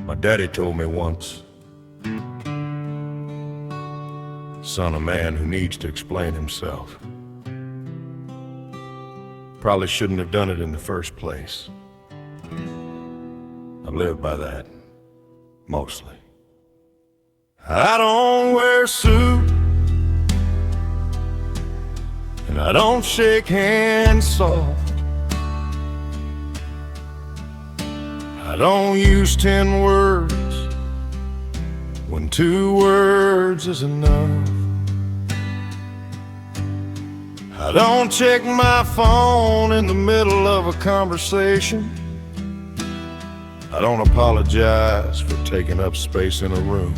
My daddy told me once, son, a man who needs to explain himself probably shouldn't have done it in the first place. I live by that, mostly. I don't wear a suit, and I don't shake hands soft. I don't use 10 words when 2 words is enough. I don't check my phone in the middle of a conversation. I don't apologize for taking up space in a room.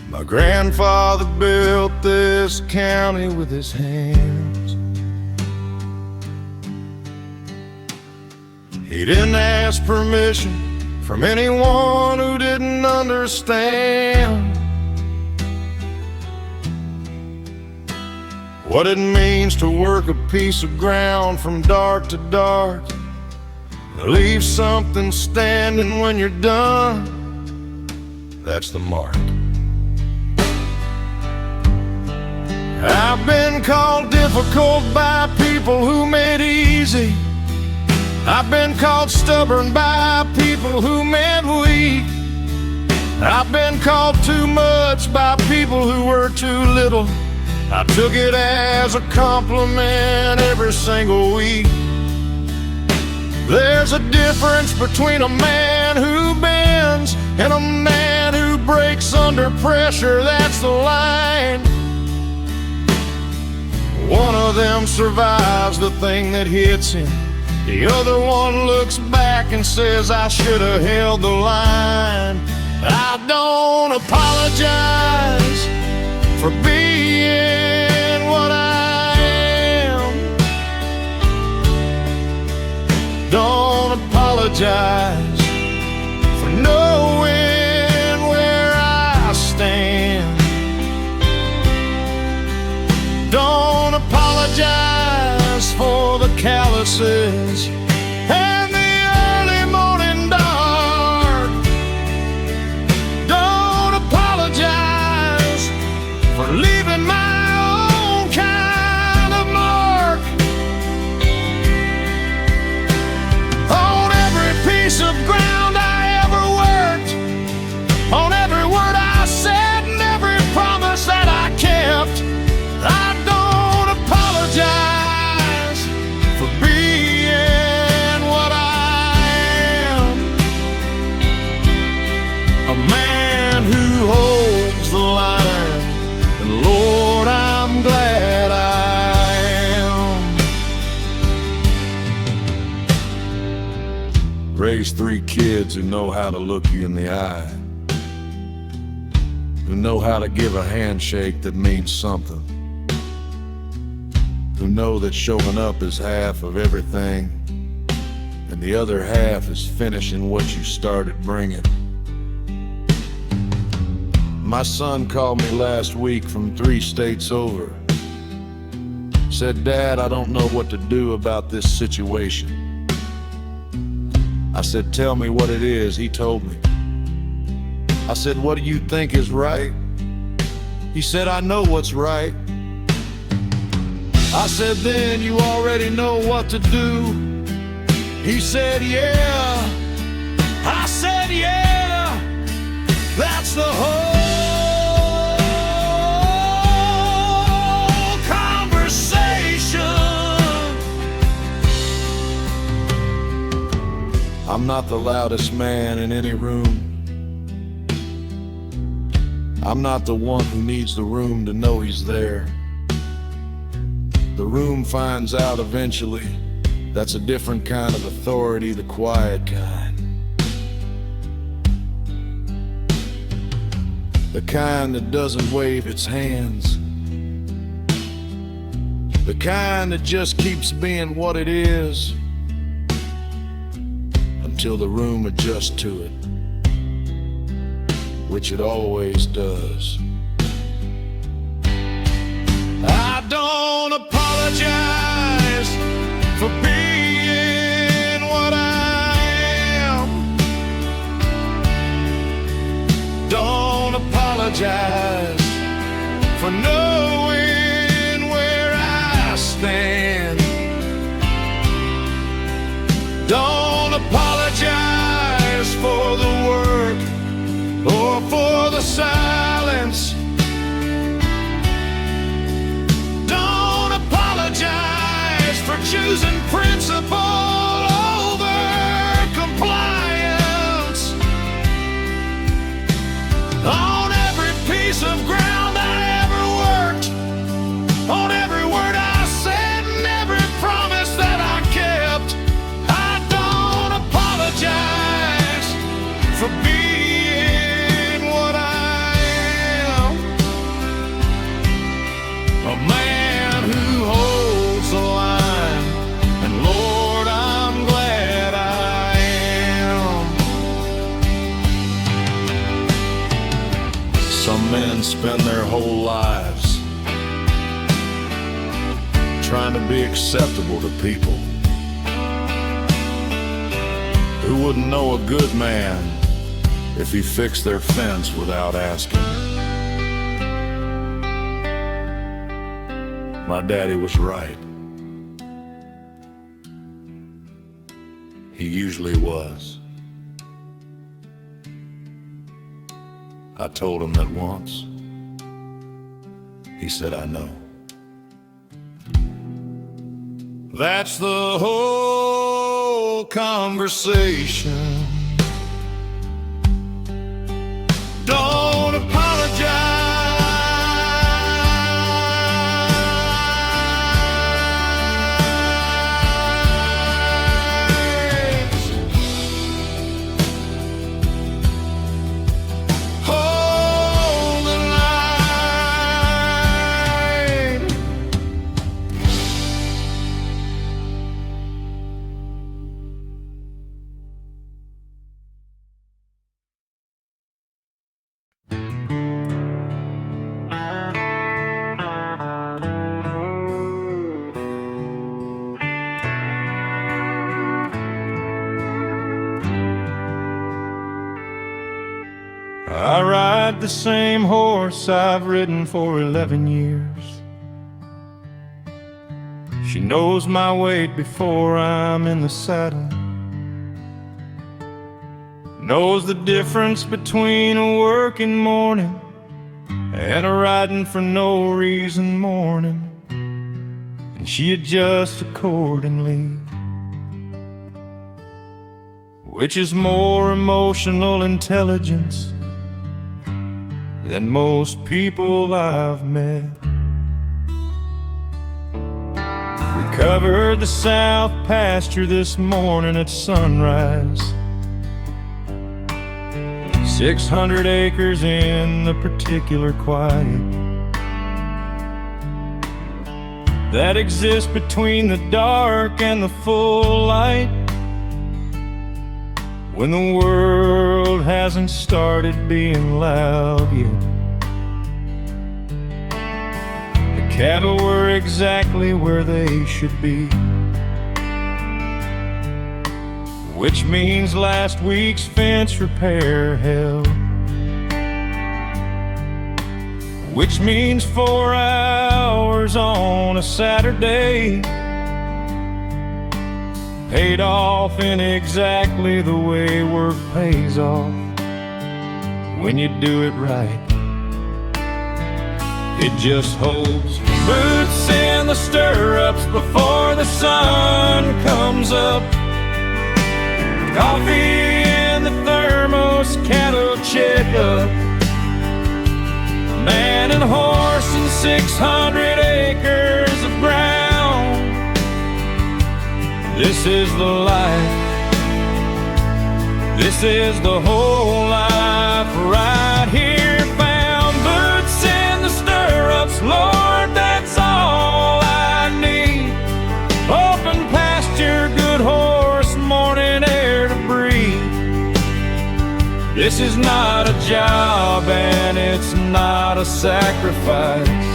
My grandfather built this county with his hands. He didn't ask permission from anyone who didn't understand what it means to work a piece of ground from dark to dark, leave something standing when you're done. That's the mark. I've been called difficult by people who made easy. I've been called stubborn by people who meant weak. I've been called too much by people who were too little. I took it as a compliment every single week. There's a difference between a man who bends and a man who breaks under pressure. That's the line. One of them survives the thing that hits him. The other one looks back and says, I should have held the line. I don't apologize for being what I am. Don't apologize for knowing where I stand. Don't apologize for the calluses and the early morning dark. Don't apologize for leaving my own kind of mark on every piece of ground I ever worked, on every word I said and every promise that I kept. I don't apologize for being what I am. A man who holds the line, and Lord, I'm glad I am. Raised 3 kids who know how to look you in the eye, who know how to give a handshake that means something, who know that showing up is half of everything, and the other half is finishing what you started bringing. My son called me last week from 3 states over. Said, Dad, I don't know what to do about this situation. I said, tell me what it is. He told me. I said, what do you think is right? He said, I know what's right. I said, then you already know what to do. He said, yeah. I said, yeah. That's the whole conversation. I'm not the loudest man in any room. I'm not the one who needs the room to know he's there. The room finds out eventually. That's a different kind of authority, the quiet kind. The kind that doesn't wave its hands. The kind that just keeps being what it is until the room adjusts to it, which it always does. I don't apologize for being what I am. apologize for knowing where I stand. Don't apologize for the work or for the silence. Don't apologize for choosing principle over compliance. On every piece of ground I ever worked, on every word I said and every promise that I kept, I don't apologize for being what I am. A man who holds the line, and Lord, I'm glad I am. Some men spend their whole lives trying to be acceptable to people who wouldn't know a good man if he fixed their fence without asking. My daddy was right. He usually was. I told him that once. He said, I know. That's the whole conversation. Don't apologize. Hold the line. I ride the same horse I've ridden for 11 years. She knows my weight before I'm in the saddle. Knows the difference between a working morning and a riding for no reason morning. And she adjusts accordingly. Which is more emotional intelligence than most people I've met. We covered the south pasture this morning at sunrise. 600 acres in the particular quiet that exists between the dark and the full light, when the world hasn't started being loud yet. The cattle were exactly where they should be, which means last week's fence repair held, which means 4 hours on a Saturday paid off in exactly the way work pays off when you do it right. It just holds boots in the stirrups before the sun comes up, coffee in the thermos, cattle checkup, man and horse and 600 acres of ground. This is the life, this is the whole life right here. Found boots in the stirrups, Lord, that's all I need. Open pasture, good horse, morning air to breathe. This is not a job and it's not a sacrifice.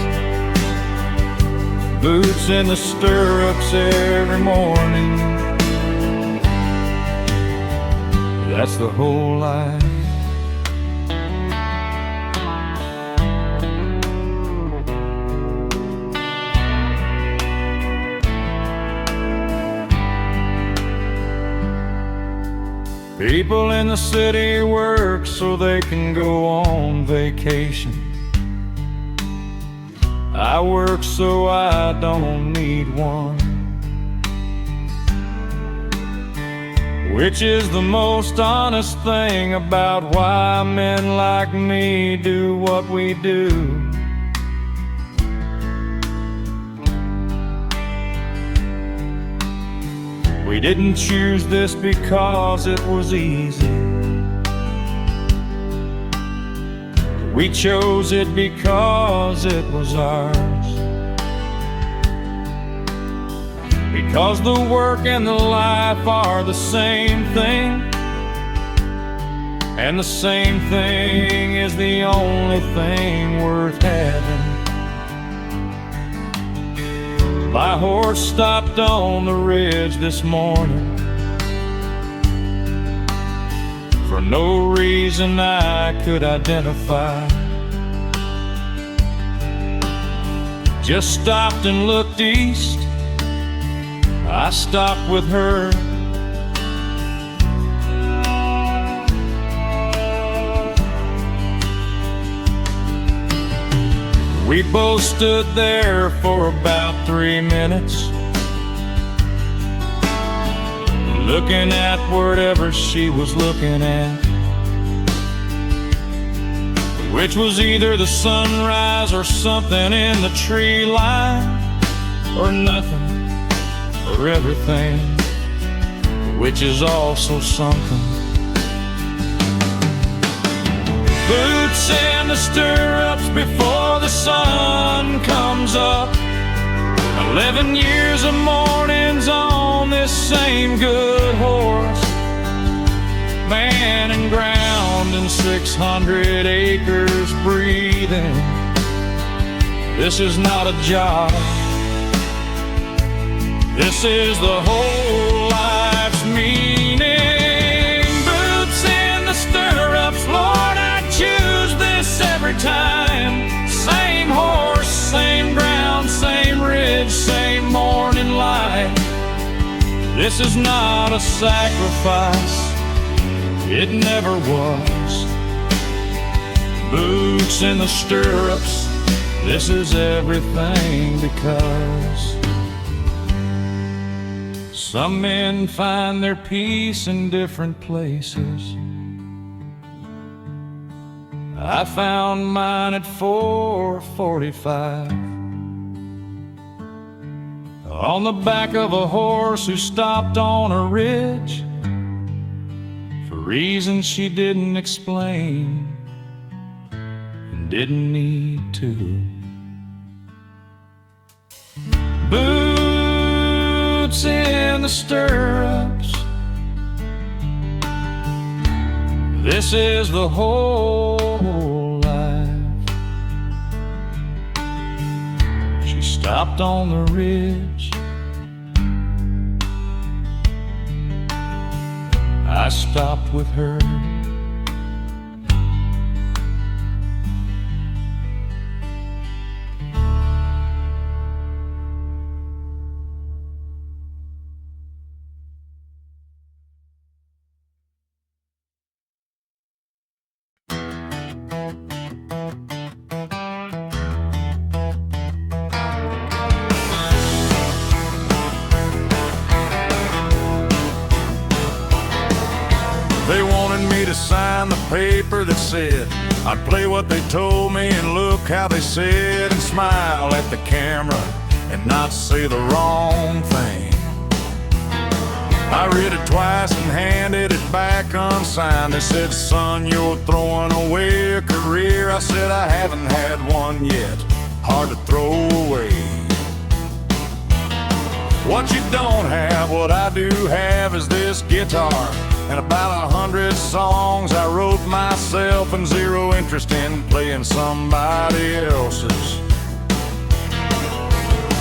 Boots in the stirrups every morning, that's the whole life. People in the city work so they can go on vacation. I work so I don't need one, which is the most honest thing about why men like me do what we do. We didn't choose this because it was easy. We chose it because it was ours. Because the work and the life are the same thing, and the same thing is the only thing worth having. My horse stopped on the ridge this morning for no reason I could identify. Just stopped and looked east. I stopped with her. We both stood there for about 3 minutes, looking at whatever she was looking at, which was either the sunrise or something in the tree line, or nothing, or everything, which is also something. Boots in the stirrups before the sun comes up. 11 years of mornings on this same good horse, man and ground and 600 acres breathing. This is not a job. This is the whole life's meaning. Boots in the stirrups, Lord, I choose this every time. Same horse, same ground, same ridge, same morning light. This is not a sacrifice, it never was. Boots in the stirrups, this is everything because some men find their peace in different places. I found mine at 4:45 on the back of a horse who stopped on a ridge for reasons she didn't explain and didn't need to. Boots in the stirrups, this is the whole life. She stopped on the ridge, I stopped with her. They wanted me to sign the paper that said I'd play what they told me and look how they said and smile at the camera and not say the wrong thing. I read it twice and handed it back unsigned. They said, son, you're throwing away a career. I said, I haven't had one yet, hard to throw away. What you don't have, what I do have, is this guitar and about 100 songs I wrote myself and zero interest in playing somebody else's.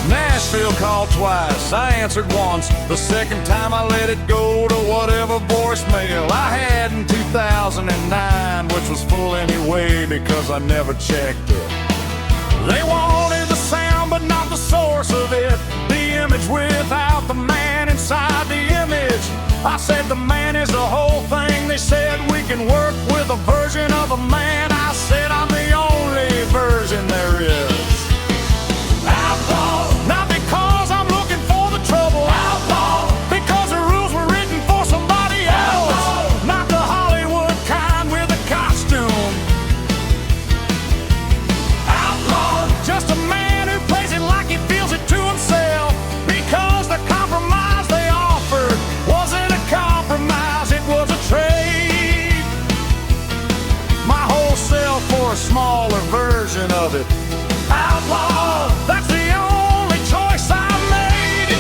Nashville called twice, I answered once. The second time I let it go to whatever voicemail I had in 2009, which was full anyway because I never checked it. They wanted the sound but not the source of it, the image without the man inside the image. I said the man is the whole thing, They said we can work with a version of a man. I said I'm the only version there is. Outlaw, not because I'm looking for the trouble. Outlaw, because the rules were written for somebody else. Outlaw, not the Hollywood kind with a costume. Outlaw, just a man who plays it like he feels it to himself. Because the compromise they offered wasn't a compromise, it was a trade. My whole self for a smaller version of it. Outlaw, that's the only choice I made.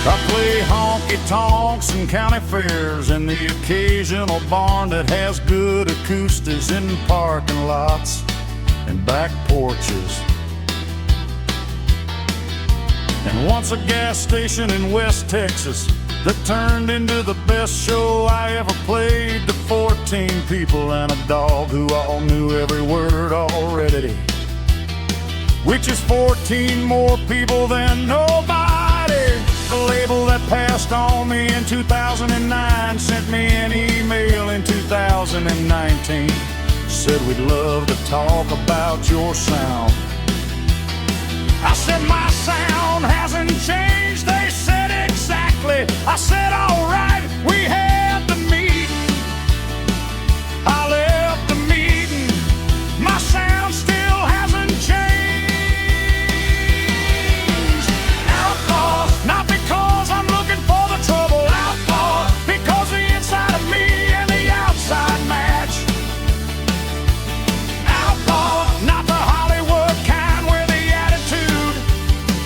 I play honky tonks and county fairs and the occasional barn that has good acoustics in parking lots and back porches. And once a gas station in West Texas that turned into the best show I ever played to 14 people and a dog who all knew every word already, which is 14 more people than nobody. The label that passed on me in 2009 sent me an email in 2019. Said we'd love to talk about your sound. I said my sound hasn't changed. They said exactly. I said alright, we had the meeting. I left the meeting. My sound still hasn't changed. Outlaw, not because I'm looking for the trouble. Outlaw, because the inside of me and the outside match. Outlaw, not the Hollywood kind with the attitude.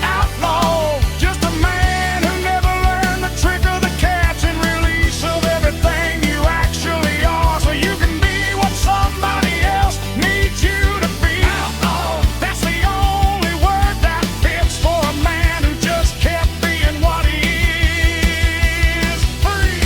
Outlaw, just a man who never learned the trick of the catch and release of everything you actually are, so you can be what somebody else needs you to be. Outlaw, that's the only word that fits for a man who just kept being what he is, free.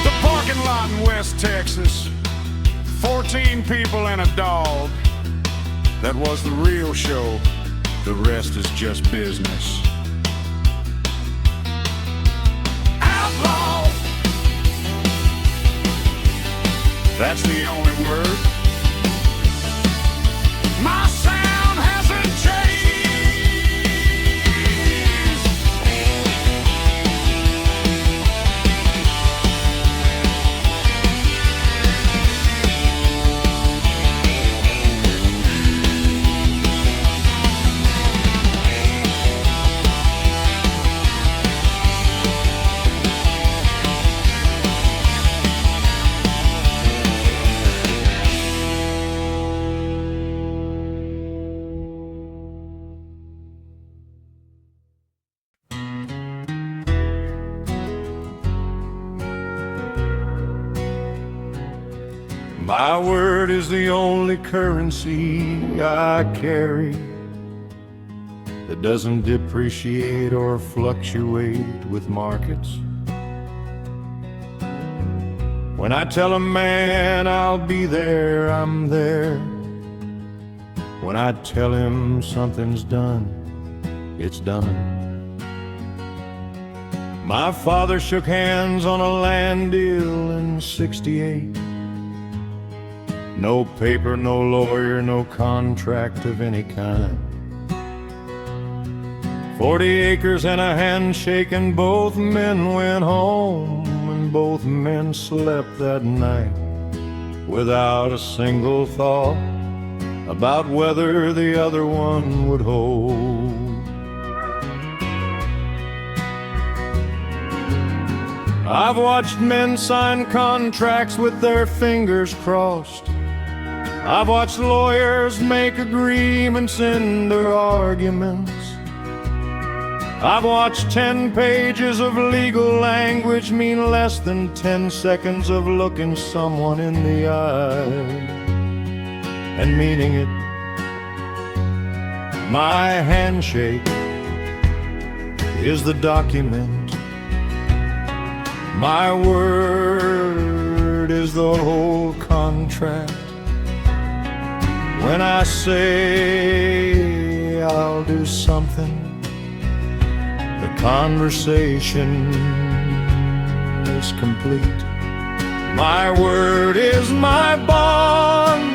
The parking lot in West Texas, 14 people and a dog. That was the real show. The rest is just business. Outlaw, that's the only word. My sound hasn't changed. My word is the only currency I carry that doesn't depreciate or fluctuate with markets. When I tell a man I'll be there, I'm there. When I tell him something's done, it's done. My father shook hands on a land deal in '68. No paper, no lawyer, no contract of any kind. 40 acres and a handshake and both men went home, and both men slept that night without a single thought about whether the other one would hold. I've watched men sign contracts with their fingers crossed. I've watched lawyers make agreements in their arguments. I've watched 10 pages of legal language mean less than 10 seconds of looking someone in the eye and meaning it. My handshake is the document. My word is the whole contract. When I say I'll do something, the conversation is complete. My word is my bond.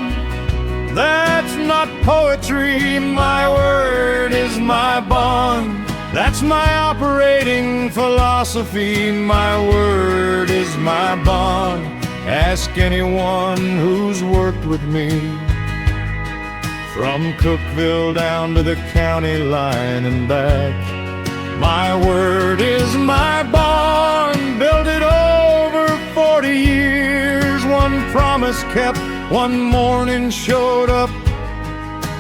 That's not poetry. My word is my bond. That's my operating philosophy. My word is my bond. Ask anyone who's worked with me, from Cookville down to the county line and back. My word is my bond. Built it over 40 years. One promise kept, one morning showed up,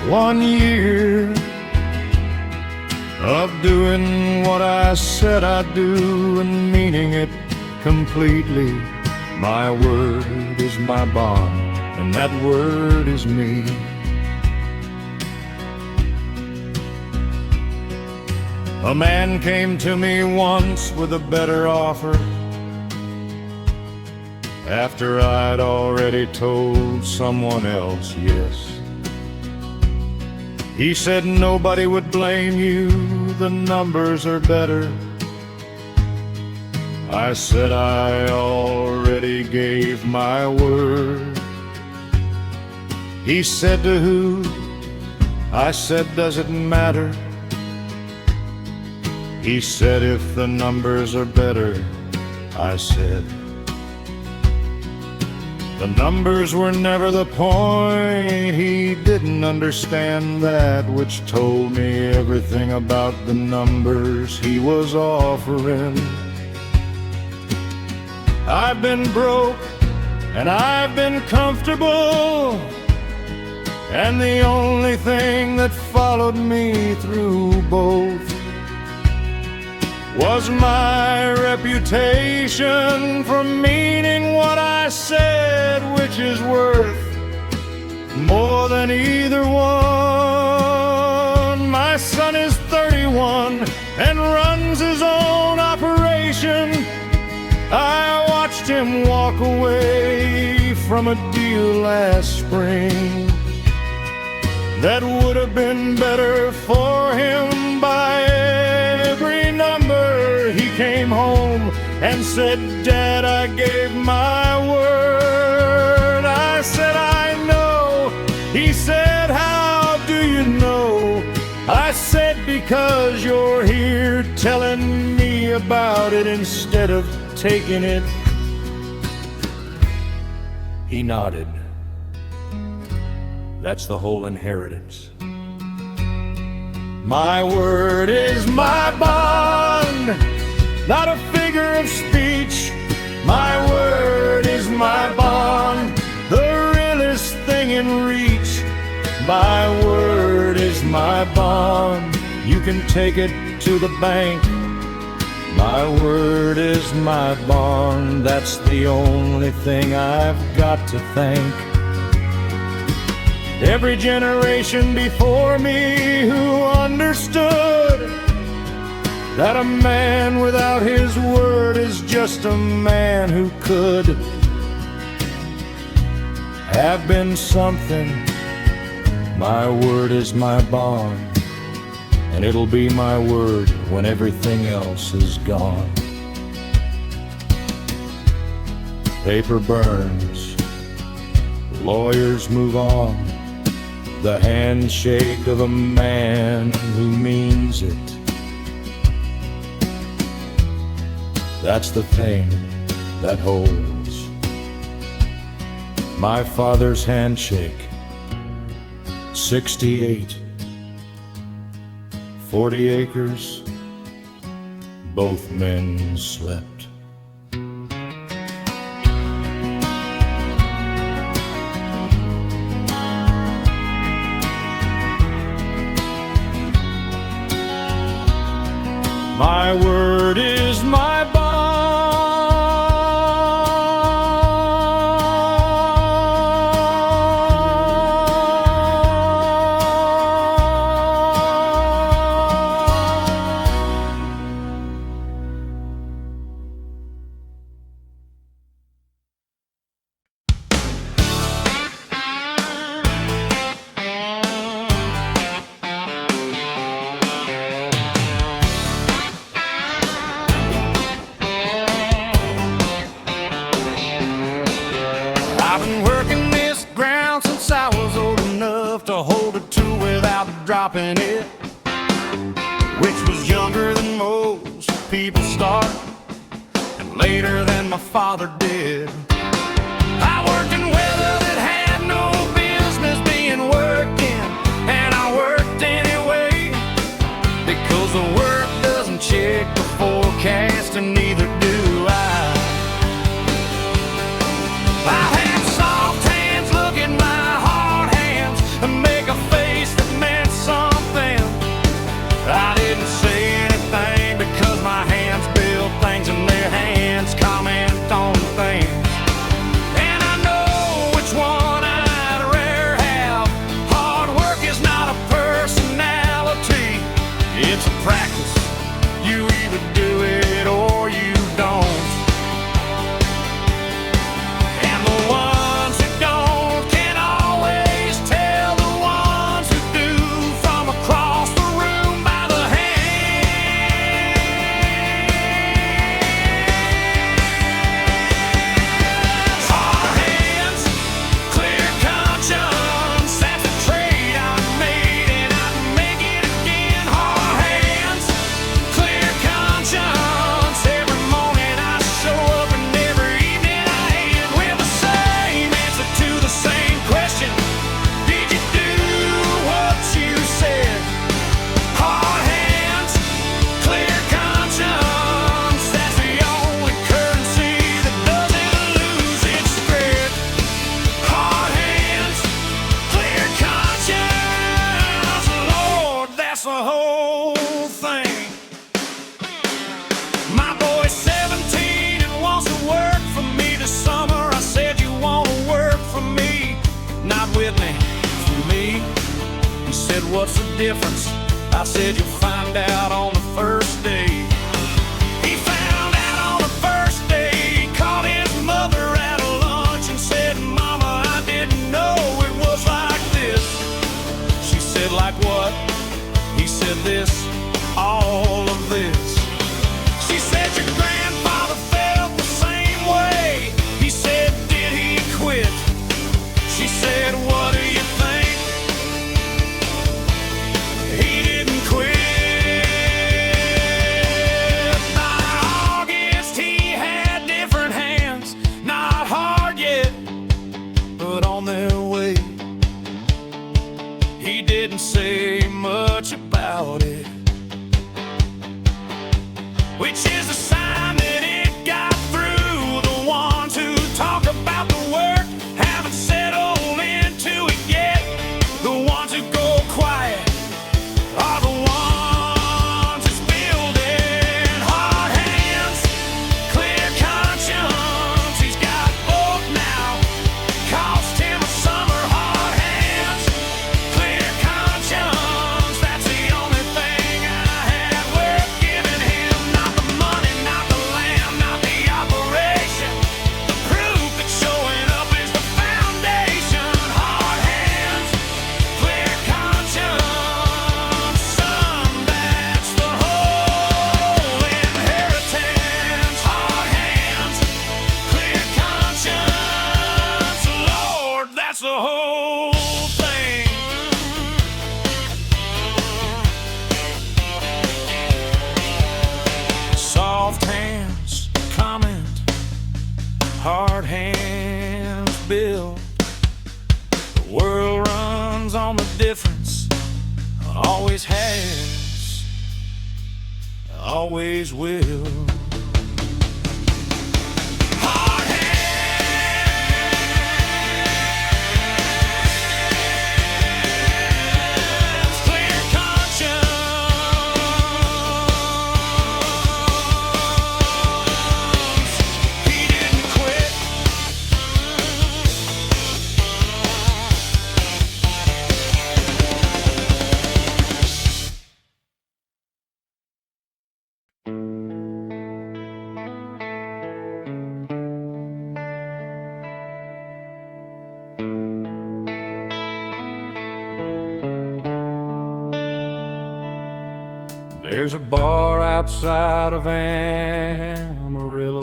1 year of doing what I said I'd do and meaning it completely. My word is my bond, and that word is me. A man came to me once with a better offer, after I'd already told someone else yes. He said nobody would blame you, the numbers are better. I said I already gave my word. He said to who? I said, does it matter? He said, if the numbers are better. I said, the numbers were never the point. He didn't understand that, which told me everything about the numbers he was offering. I've been broke and I've been comfortable, and the only thing that followed me through both was my reputation for meaning what I said, which is worth more than either one. My son is 31 and runs his own operation. I watched him walk away from a deal last spring that would have been better for him by every number. He came home and said, Dad, I gave my word. I said, I know. He said, how do you know? I said, because you're here telling me about it instead of taking it. He nodded. That's the whole inheritance. My word is my bond, not a figure of speech. My word is my bond, the realest thing in reach. My word is my bond, you can take it to the bank. My word is my bond, that's the only thing I've got to thank. Every generation before me who understood that a man without his word is just a man who could have been something. My word is my bond, and it'll be my word when everything else is gone. Paper burns, lawyers move on. The handshake of a man who means it. That's the thing that holds. My father's handshake, 68, 40 acres, both men slept. My word is my bond. I've been working this ground since I was old enough to hold a tool without dropping it, which was younger than most people start and later than my father did. I worked in weather that had no business being worked in, and I worked anyway because the work doesn't check the forecast, and neither do I. I've had soft hands look at my hard hands and make a face that meant something. I didn't say anything because my hands build things and their hands comment on things. And I know which one I'd rather have. Hard work is not a personality, it's a practice. You either do it or you don't. And the ones who don't can always tell the ones who do from across the room by the hands. Hard hands, clear conscience, that's a trade I made and I'd make it again. Hard hands, clear conscience, every morning I show up and every evening I end with the same answer to the same question. Did you do what you said? Hard hands, clear conscience, that's the only currency that doesn't lose its thread. Hard hands, clear conscience, Lord, that's the whole thing. My boy's 17 and wants to work for me this summer. I said, you want to work for me? Not with me, for me. He said, what's the difference? I said, you'll find out on the first day. He found out on the first day. He called his mother at lunch and said, Mama, I didn't know it was like this. She said, like what? He said, this, all of this. She said, your grandfather felt the same way. He said, did he quit? She said, what do you think? He didn't quit. By August, he had different hands. Not hard yet, but on their way. He didn't say much about it, which is a sign that it got through. The ones who talk about the work haven't settled into it yet. The ones who go quiet are the ones that's building. Hard hands, clear conscience, he's got both now. Cost him a summer. Hard hands, clear conscience, that's the only thing I had worth giving him. Not the money, not the land, not the operation. The proof that showing up is the foundation. Hard hands, clear conscience, son, that's the whole inheritance. Hard hands, clear conscience, Lord, that's the whole thing. Soft hands comment, hard hands build. The world runs on the difference, always has, always will. Hard hands, clear conscience, There's a bar outside of Amarillo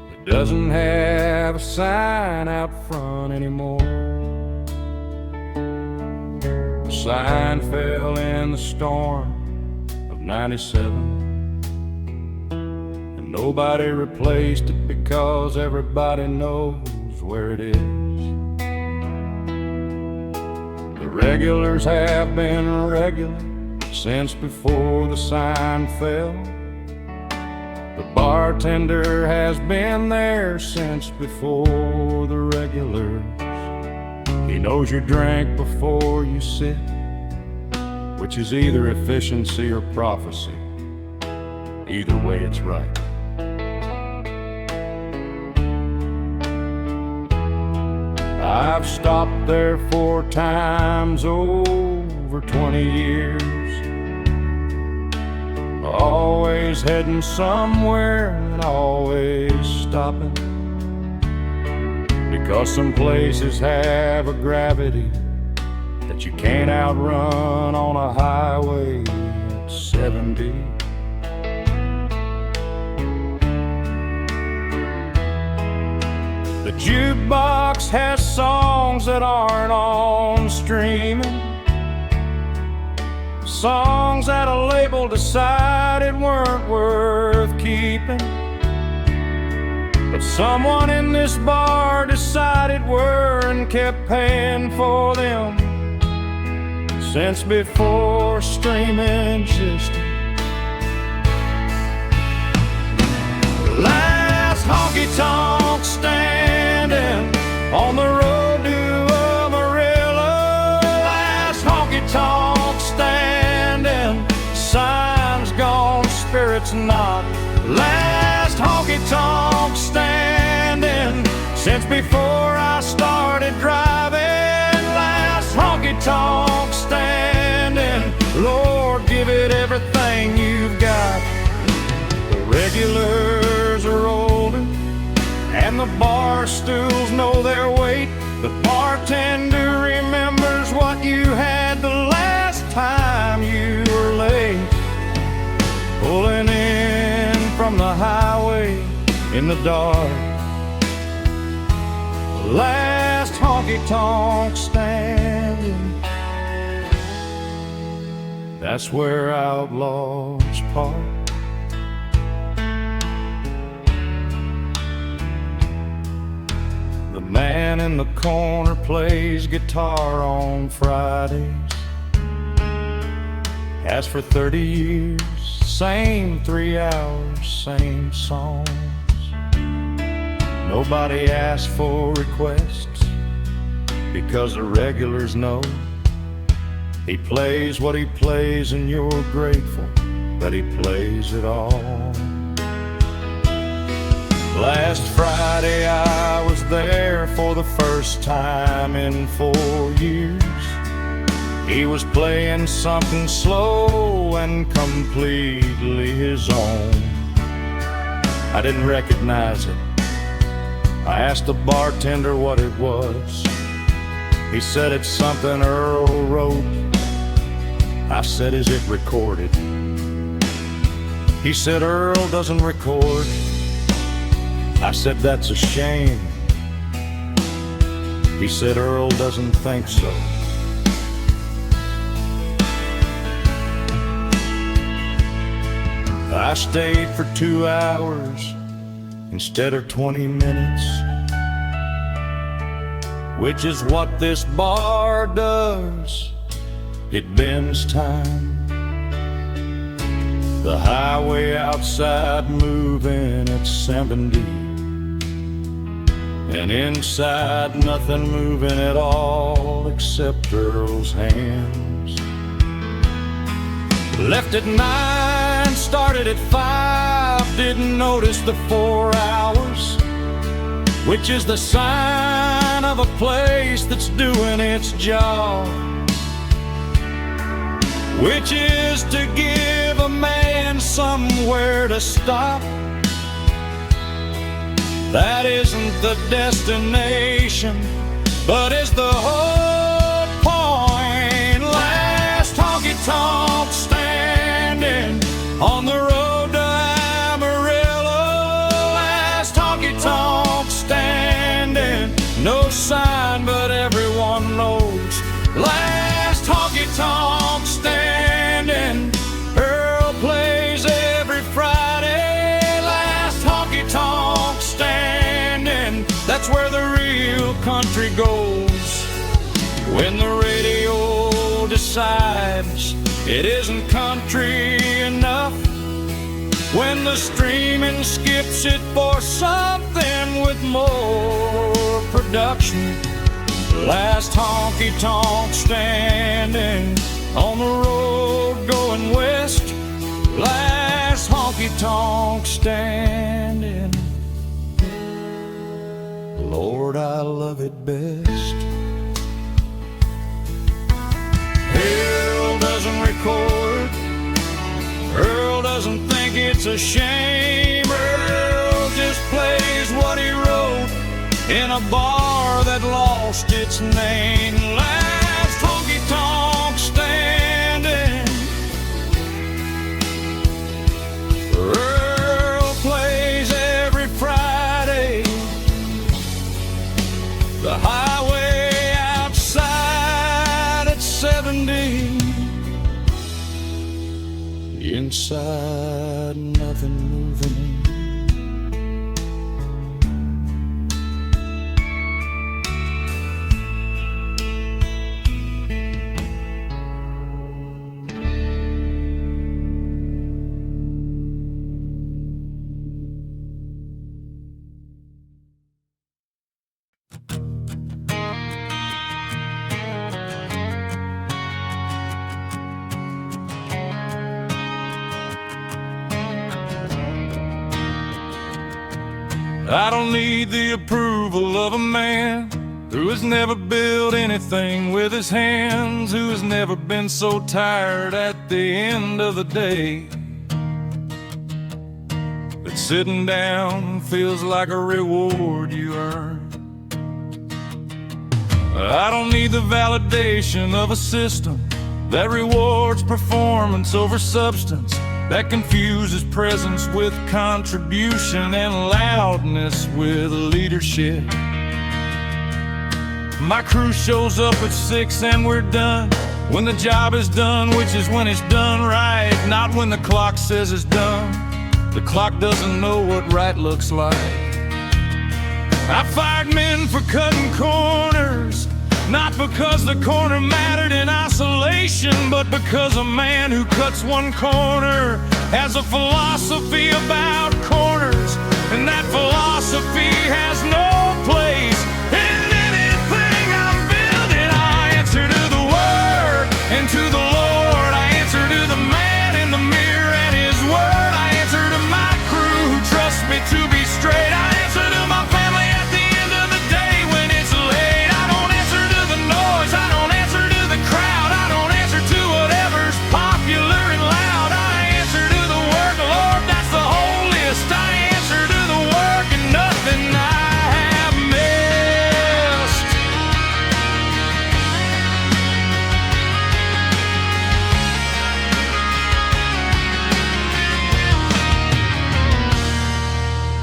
that doesn't have a sign out front anymore. The sign fell in the storm of '97, and nobody replaced it because everybody knows where it is. The regulars have been regular since before the sign fell. The bartender has been there since before the regulars. He knows your drink before you sit, which is either efficiency or prophecy. Either way, it's right. I've stopped there 4 times over 20 years, always heading somewhere and always stopping, because some places have a gravity that you can't outrun on a highway at 70. The jukebox has songs that aren't on streaming, songs that a label decided weren't worth keeping. But someone in this bar decided were and kept paying for them since before streaming system. Last honky tonk standing on the road to Amarillo. Last honky tonk standing, signs gone, spirits not. Last honky tonk standing since before I started driving. Last honky tonk standing, Lord, give it everything you've got. The regulars are older and the bar stools know their weight. The bartender remembers what you had the last time you were late, pulling in from the highway in the dark. Last honky tonk standing, that's where outlaws park. The man in the corner plays guitar on Fridays, has for 30 years, same 3 hours, same songs. Nobody asks for requests because the regulars know he plays what he plays and you're grateful that he plays it all. Last Friday I was there for the first time in 4 years. He was playing something slow and completely his own. I didn't recognize it. I asked the bartender what it was. He said it's something Earl wrote. I said, is it recorded? He said, Earl doesn't record. I said, that's a shame. He said, Earl doesn't think so. I stayed for 2 hours instead of 20 minutes, which is what this bar does. It bends time. The highway outside moving at 70, and inside nothing moving at all except Earl's hands. Left at 9, started at 5, didn't notice the 4 hours, which is the sign of a place that's doing its job, which is to give a man somewhere to stop. That isn't the destination, but is the whole point. Last honky On the road to Amarillo, last honky tonk standing. No sign, but everyone knows. Last honky tonk standing. Earl plays every Friday. Last honky tonk standing. That's where the real country goes. When the radio decides it isn't country enough, when the streaming skips it for something with more production. Last honky tonk standing on the road going west. Last honky tonk standing. Lord, I love it best. Earl doesn't record. Earl doesn't think it's a shame. Earl just plays what he wrote in a bar that lost its name. Last honky tonk standing. Earl plays every Friday. The highway outside at 70. Inside, nothing moving. I don't need the approval of a man who has never built anything with his hands, who has never been so tired at the end of the day that sitting down feels like a reward you earn. I don't need the validation of a system that rewards performance over substance, that confuses presence with contribution and loudness with leadership. My crew shows up at 6 and we're done when the job is done, which is when it's done right, not when the clock says it's done. The clock doesn't know what right looks like. I fired men for cutting corners, not because the corner mattered in isolation, but because a man who cuts one corner has a philosophy about corners, and that philosophy has no place in anything I'm building. I answer to the Word and to the Lord. I answer to the man in the mirror and his word. I answer to my crew who trust me to be straight. I answer to my family at the end of the day when it's late. I don't answer to the noise, I don't answer to the crowd, I don't answer to whatever's popular and loud. I answer to the work, Lord, that's the whole list. I answer to the work and nothing I have missed.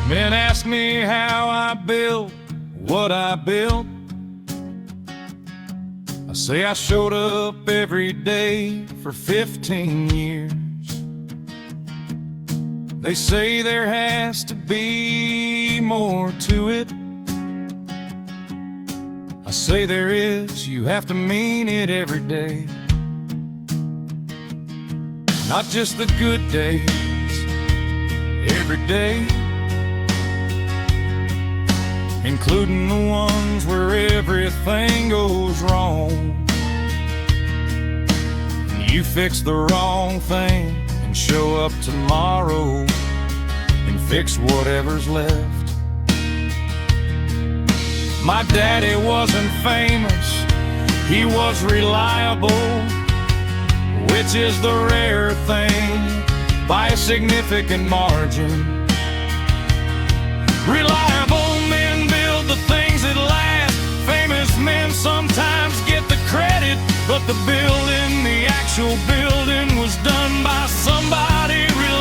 Men ask me how I built what I built. I say I showed up every day for 15 years. They say there has to be more to it. I say there is, you have to mean it every day. Not just the good days, every day, including the ones where everything goes wrong. You fix the wrong thing and show up tomorrow and fix whatever's left. My daddy wasn't famous, he was reliable, which is the rare thing by a significant margin. Reliable men build the things that last. Famous men sometimes get the credit, but the building, the actual building, was done by somebody reliable.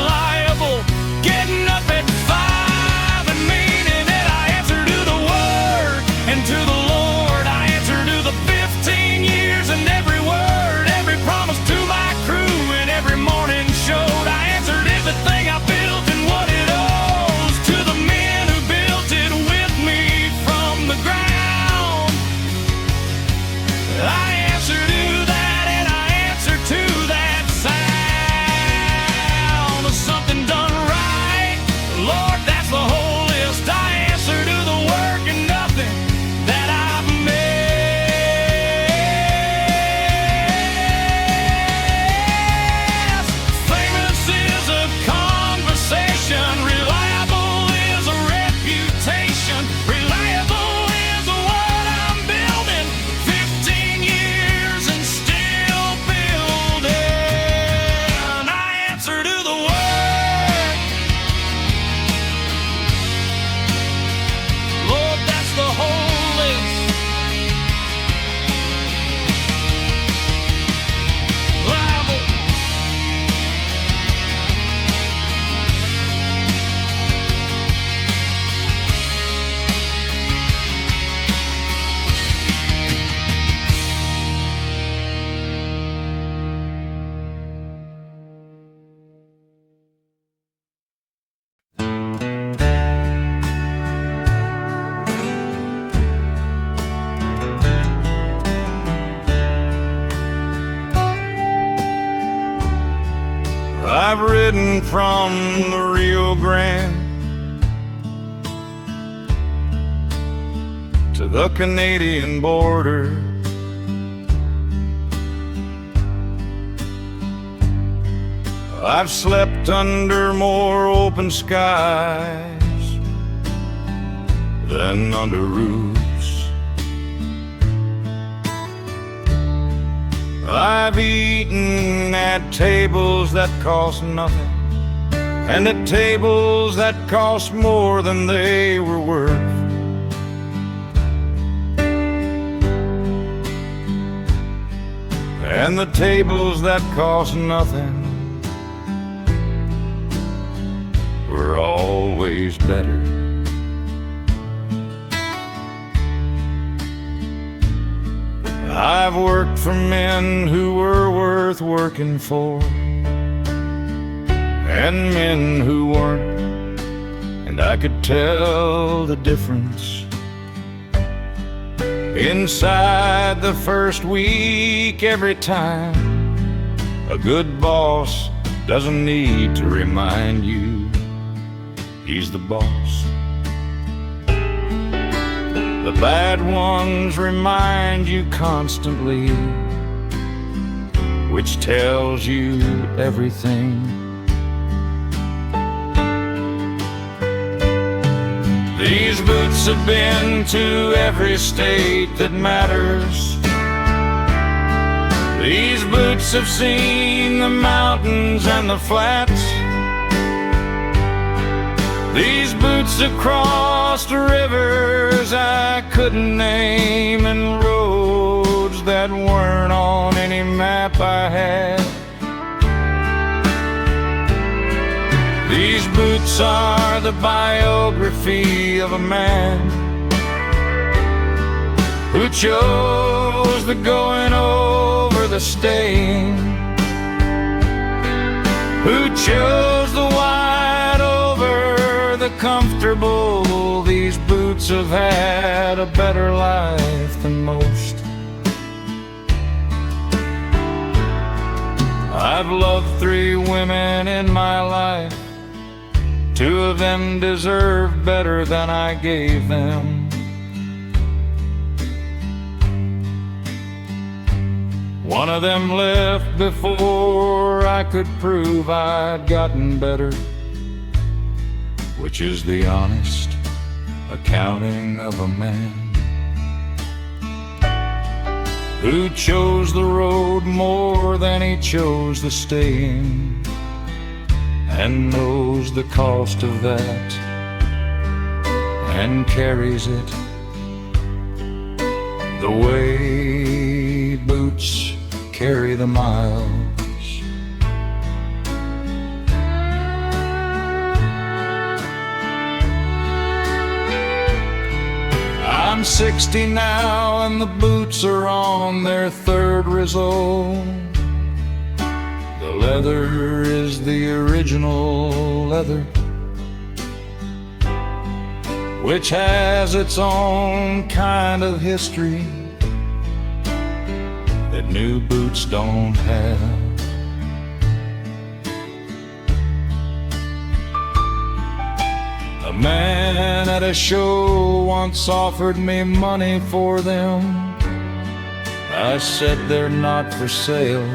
I've ridden from the Rio Grande to the Canadian border. I've slept under more open skies than under roofs. I've eaten at tables that cost nothing, and at tables that cost more than they were worth. And the tables that cost nothing were always better. I've worked for men who were worth working for, and men who weren't, and I could tell the difference inside the first week every time. A good boss doesn't need to remind you he's the boss. The bad ones remind you constantly, which tells you everything. These boots have been to every state that matters. These boots have seen the mountains and the flats. These boots have crossed rivers I couldn't name, and roads that weren't on any map I had. These boots are the biography of a man who chose the going over the staying, who chose the wide over the comfortable. These boots have had a better life than most. I've loved 3 women in my life. 2 of them deserved better than I gave them. One of them left before I could prove I'd gotten better, which is the honest accounting of a man who chose the road more than he chose the staying, and knows the cost of that and carries it the way boots carry the miles. I'm 60 now and the boots are on their 3rd resole. The leather is the original leather, which has its own kind of history that new boots don't have. A man at a show once offered me money for them. I said they're not for sale.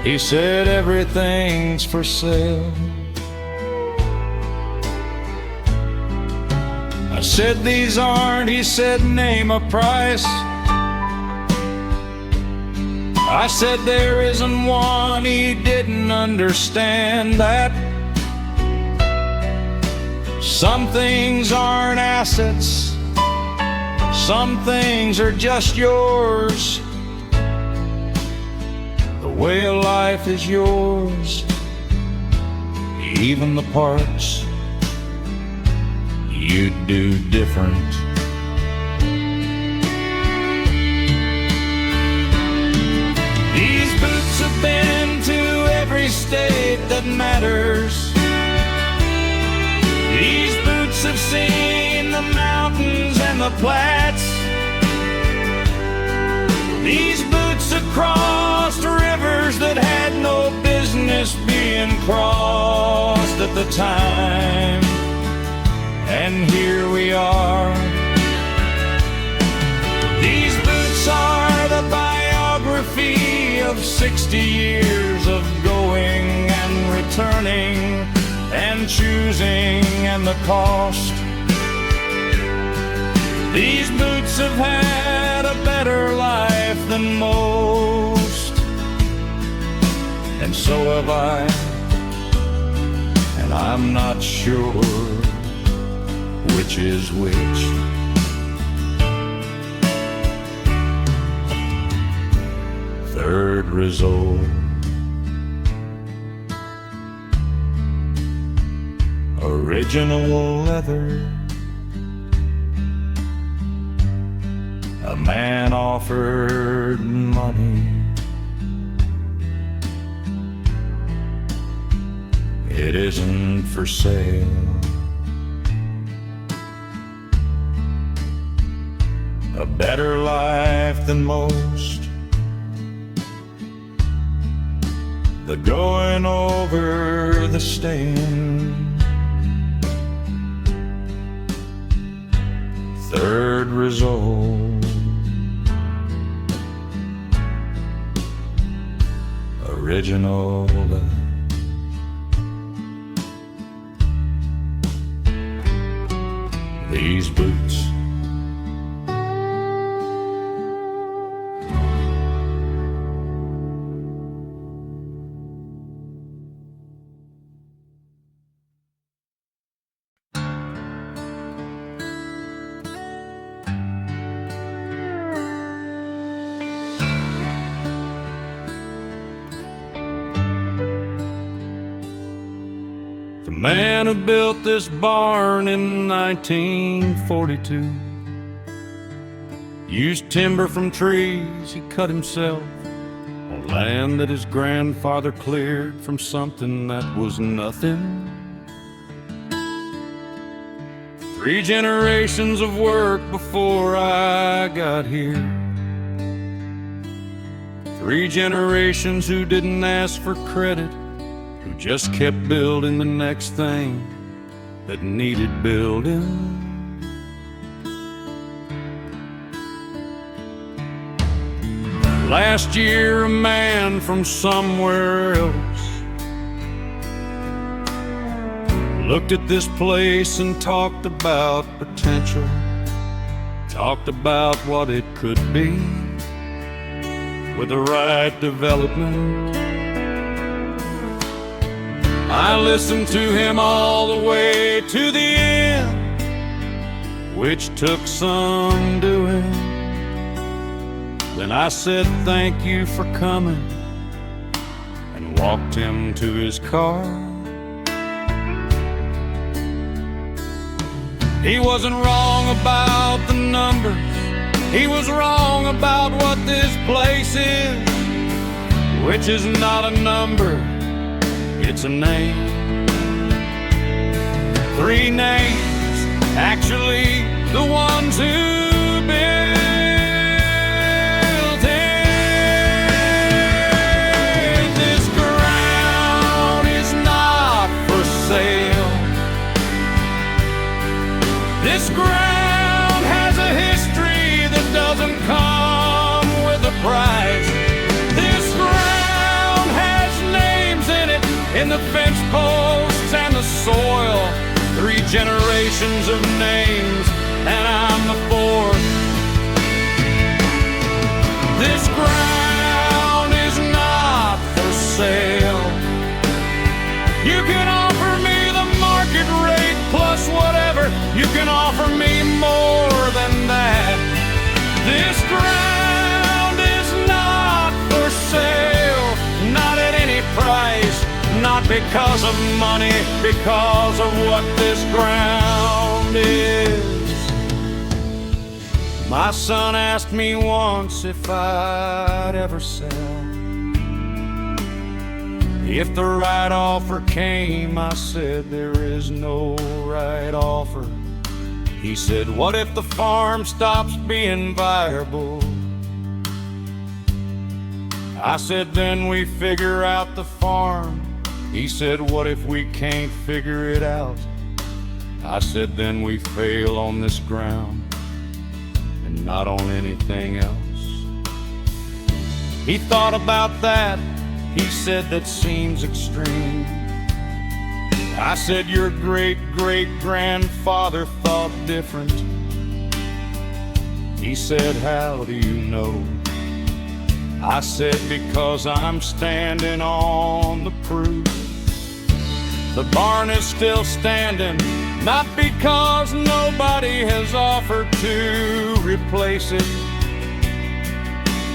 He said everything's for sale. I said these aren't. He said name a price. I said there isn't one. He didn't understand that some things aren't assets, some things are just yours. The way of life is yours, even the parts you do different. These boots have been to every state that matters. These boots have seen the mountains and the Platts. These boots have crossed the time, and here we are. These boots are the biography of 60 years of going and returning and choosing and the cost. These boots have had a better life than most, and so have I, and I'm not sure which is which. Third result. Original leather. A man offered money. It isn't for sale. A better life than most. The going over the staying. Third result. Original. These boots. The man who built this barn in 1942 used timber from trees he cut himself on land that his grandfather cleared from something that was nothing. 3 generations of work before I got here. 3 generations who didn't ask for credit, who just kept building the next thing that needed building. Last year, a man from somewhere else looked at this place and talked about potential, talked about what it could be with the right development. I listened to him all the way to the end, which took some doing. Then I said thank you for coming and walked him to his car. He wasn't wrong about the numbers, he was wrong about what this place is, which is not a number, it's a name. 3 names, actually the ones who built it. This ground is not for sale. This ground has a history that doesn't come with a price. This ground has names in it, in the fence posts and the soil. 3 generations of names, and I'm the 4th. This ground is not for sale. You can offer me the market rate plus whatever. You can offer me more than that. This ground is not for sale, not at any price. Not because of money, because of what this ground is. My son asked me once if I'd ever sell. If the right offer came, I said there is no right offer. He said, what if the farm stops being viable? I said, then we figure out the farm He said, what if we can't figure it out? I said, then we fail on this ground and not on anything else. He thought about that. He said, that seems extreme. I said, your great-great-grandfather thought different. He said, how do you know? I said, because I'm standing on the proof. The barn is still standing, not because nobody has offered to replace it,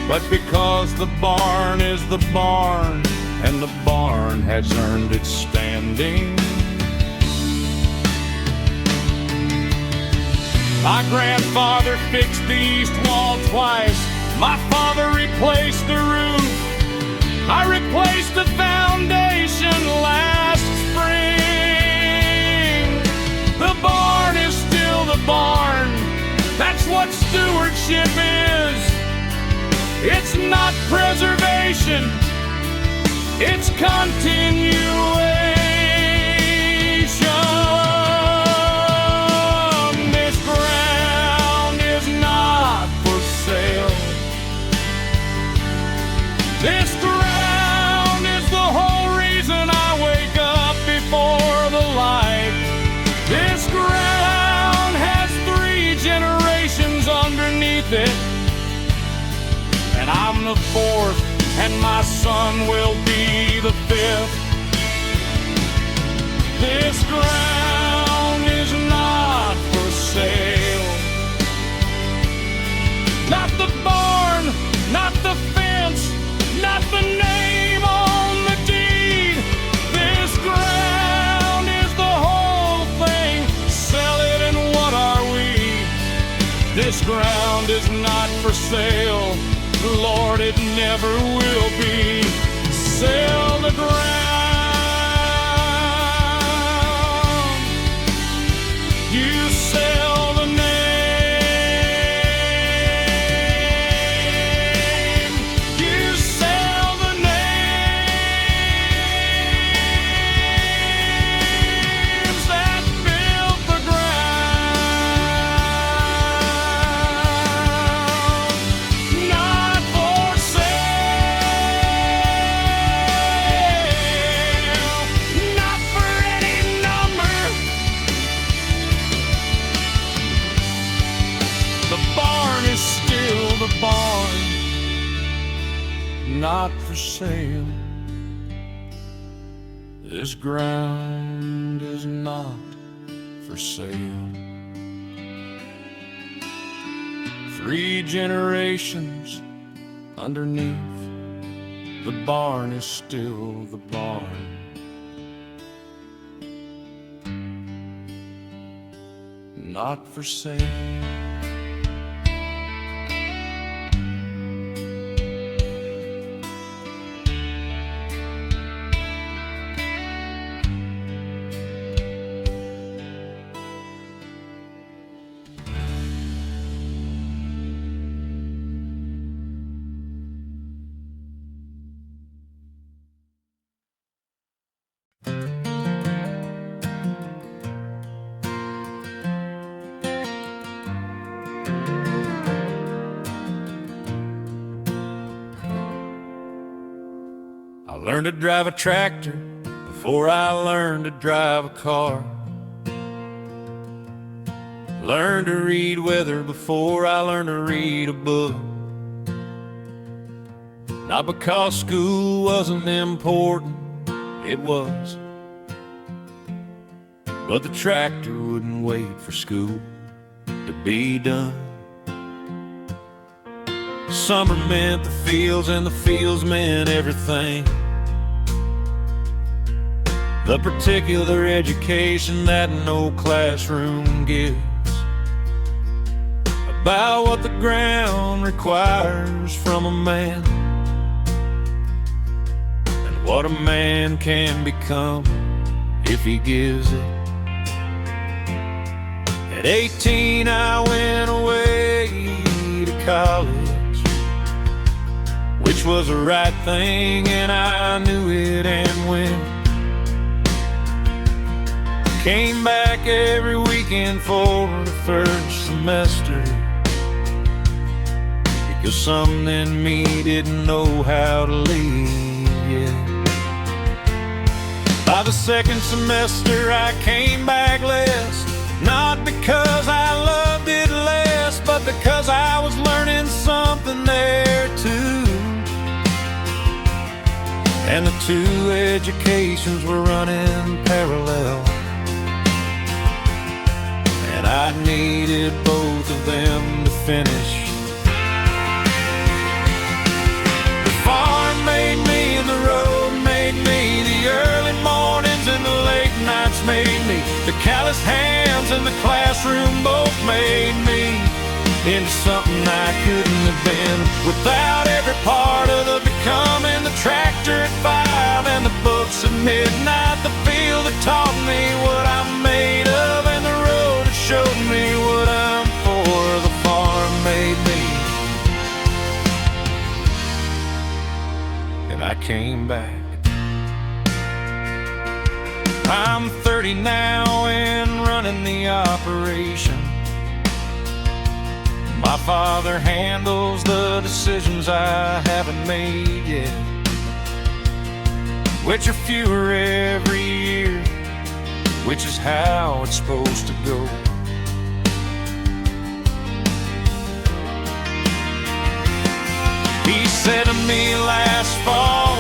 but because the barn is the barn, and the barn has earned its standing. My grandfather fixed the east wall twice. My father replaced the roof. I replaced the foundation last spring. The barn is still the barn. That's what stewardship is. It's not preservation, it's continuation. This ground is not for sale. This ground is the whole reason I wake up before the light. This ground has 3 generations underneath it, and I'm the 4th, and my son will be the 5th. This ground is not for sale. Not the barn, not the fence, not the name on the deed. This ground is the whole thing. Sell it and what are we? This ground is not for sale. Lord, it never will be. Sell the ground. You sell the name. You sell the names that built the ground. Not for sale. Not for any number. The barn is still the barn. Not for sale. This ground is not for sale. 3 generations underneath, the barn is still the barn. Not for sale. I learned to drive a tractor before I learned to drive a car. Learned to read weather before I learned to read a book. Not because school wasn't important, it was. But the tractor wouldn't wait for school to be done. Summer meant the fields, and the fields meant everything. The particular education that no classroom gives, about what the ground requires from a man, and what a man can become if he gives it. At 18 I went away to college, which was the right thing, and I knew it. And when Came back every weekend for the first semester, because something in me didn't know how to leave yet. By the second semester I came back less, not because I loved it less, but because I was learning something there too. And the two educations were running parallel, and I needed both of them to finish. The farm made me and the road made me. The early mornings and the late nights made me. The callous hands in the classroom both made me into something I couldn't have been without every part of the becoming. The tractor at 5 and the books at midnight. The field that taught me what I'm made of, and the road that showed me what I'm for. The farm made me, and I came back. I'm 30 now and running the operation. My father handles the decisions I haven't made yet, which are fewer every year, which is how it's supposed to go. He said to me last fall,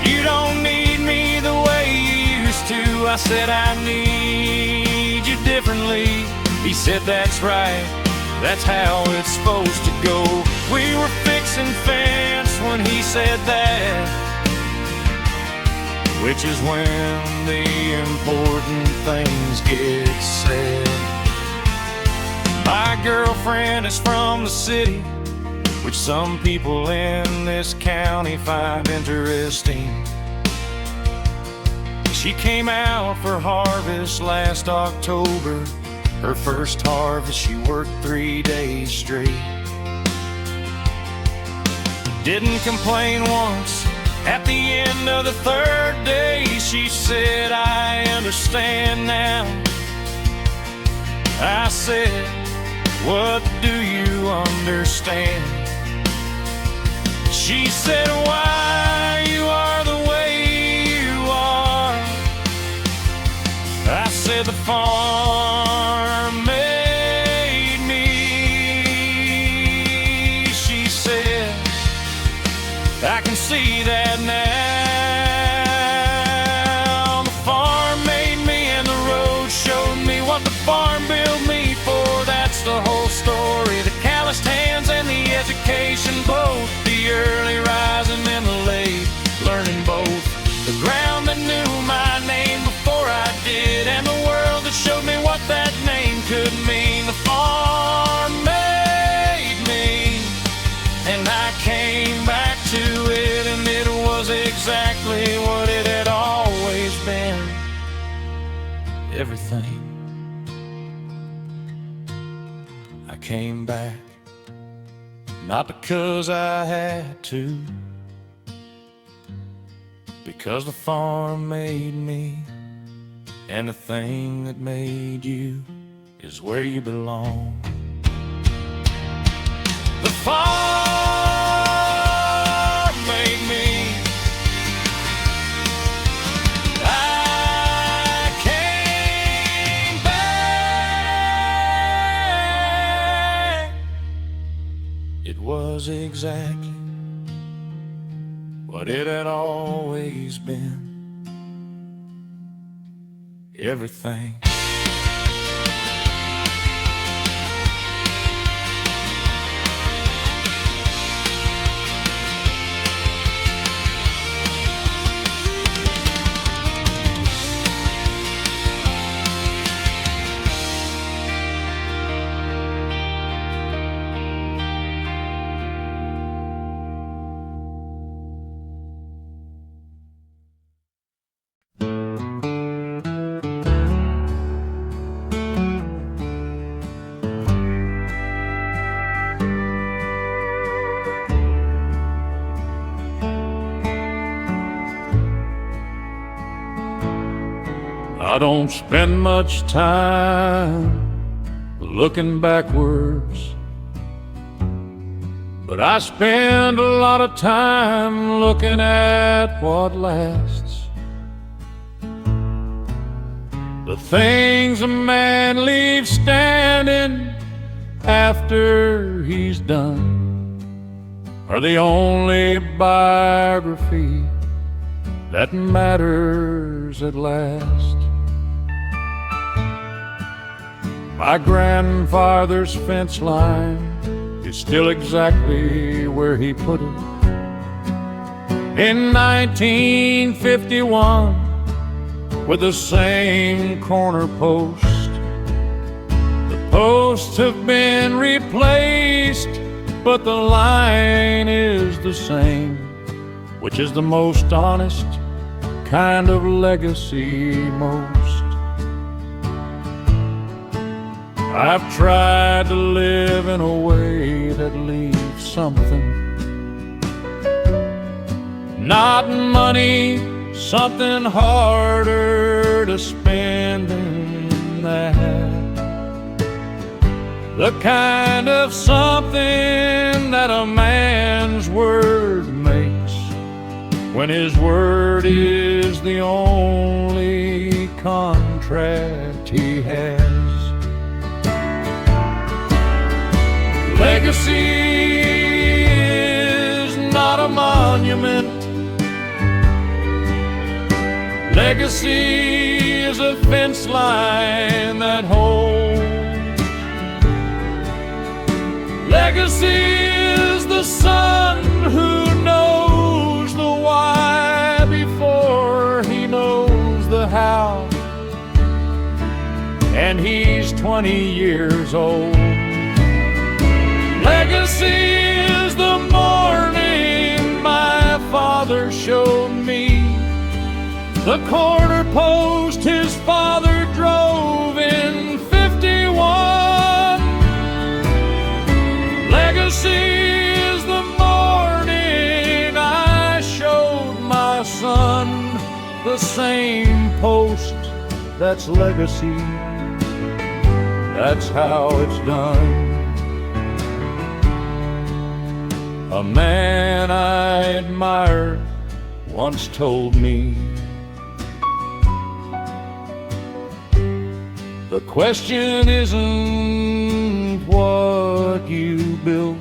"You don't need me the way you used to." I said, "I need you differently." He said, "That's right, that's how it's supposed to go." We were fixing fence when he said that, which is when the important things get said. My girlfriend is from the city, which some people in this county find interesting. She came out for harvest last October. Her first harvest, she worked 3 days straight. Didn't complain once. At the end of the 3rd day, she said, "I understand now." I said, "What do you understand?" She said, "Why you are the way you are." I said, "The farm made me." She said, "I can see that now. The farm made me and the road showed me what the farm built me for." That's the whole story. The calloused hands and the education both. The early rising and the late learning both. The ground that knew my name before I did, and the world that showed me what that name could mean. The farm made me, and I came back to it, and it was exactly what it had always been. Everything. I came back, not because I had to, because the farm made me, and the thing that made you is where you belong. The farm made me. I came back. It was exactly what it had always been. Everything. I don't spend much time looking backwards, but I spend a lot of time looking at what lasts. The things a man leaves standing after he's done are the only biography that matters at last. My grandfather's fence line is still exactly where he put it in 1951, with the same corner post. The posts have been replaced, but the line is the same, which is the most honest kind of legacy most. I've tried to live in a way that leaves something, not money, something harder to spend than that. The kind of something that a man's word makes when his word is the only contract he has. Legacy is not a monument. Legacy is a fence line that holds. Legacy is the son who knows the why before he knows the how, and he's 20 years old. Legacy is the morning my father showed me the corner post his father drove in 51. Legacy is the morning I showed my son the same post. That's legacy. That's how it's done. A man I admire once told me, the question isn't what you built.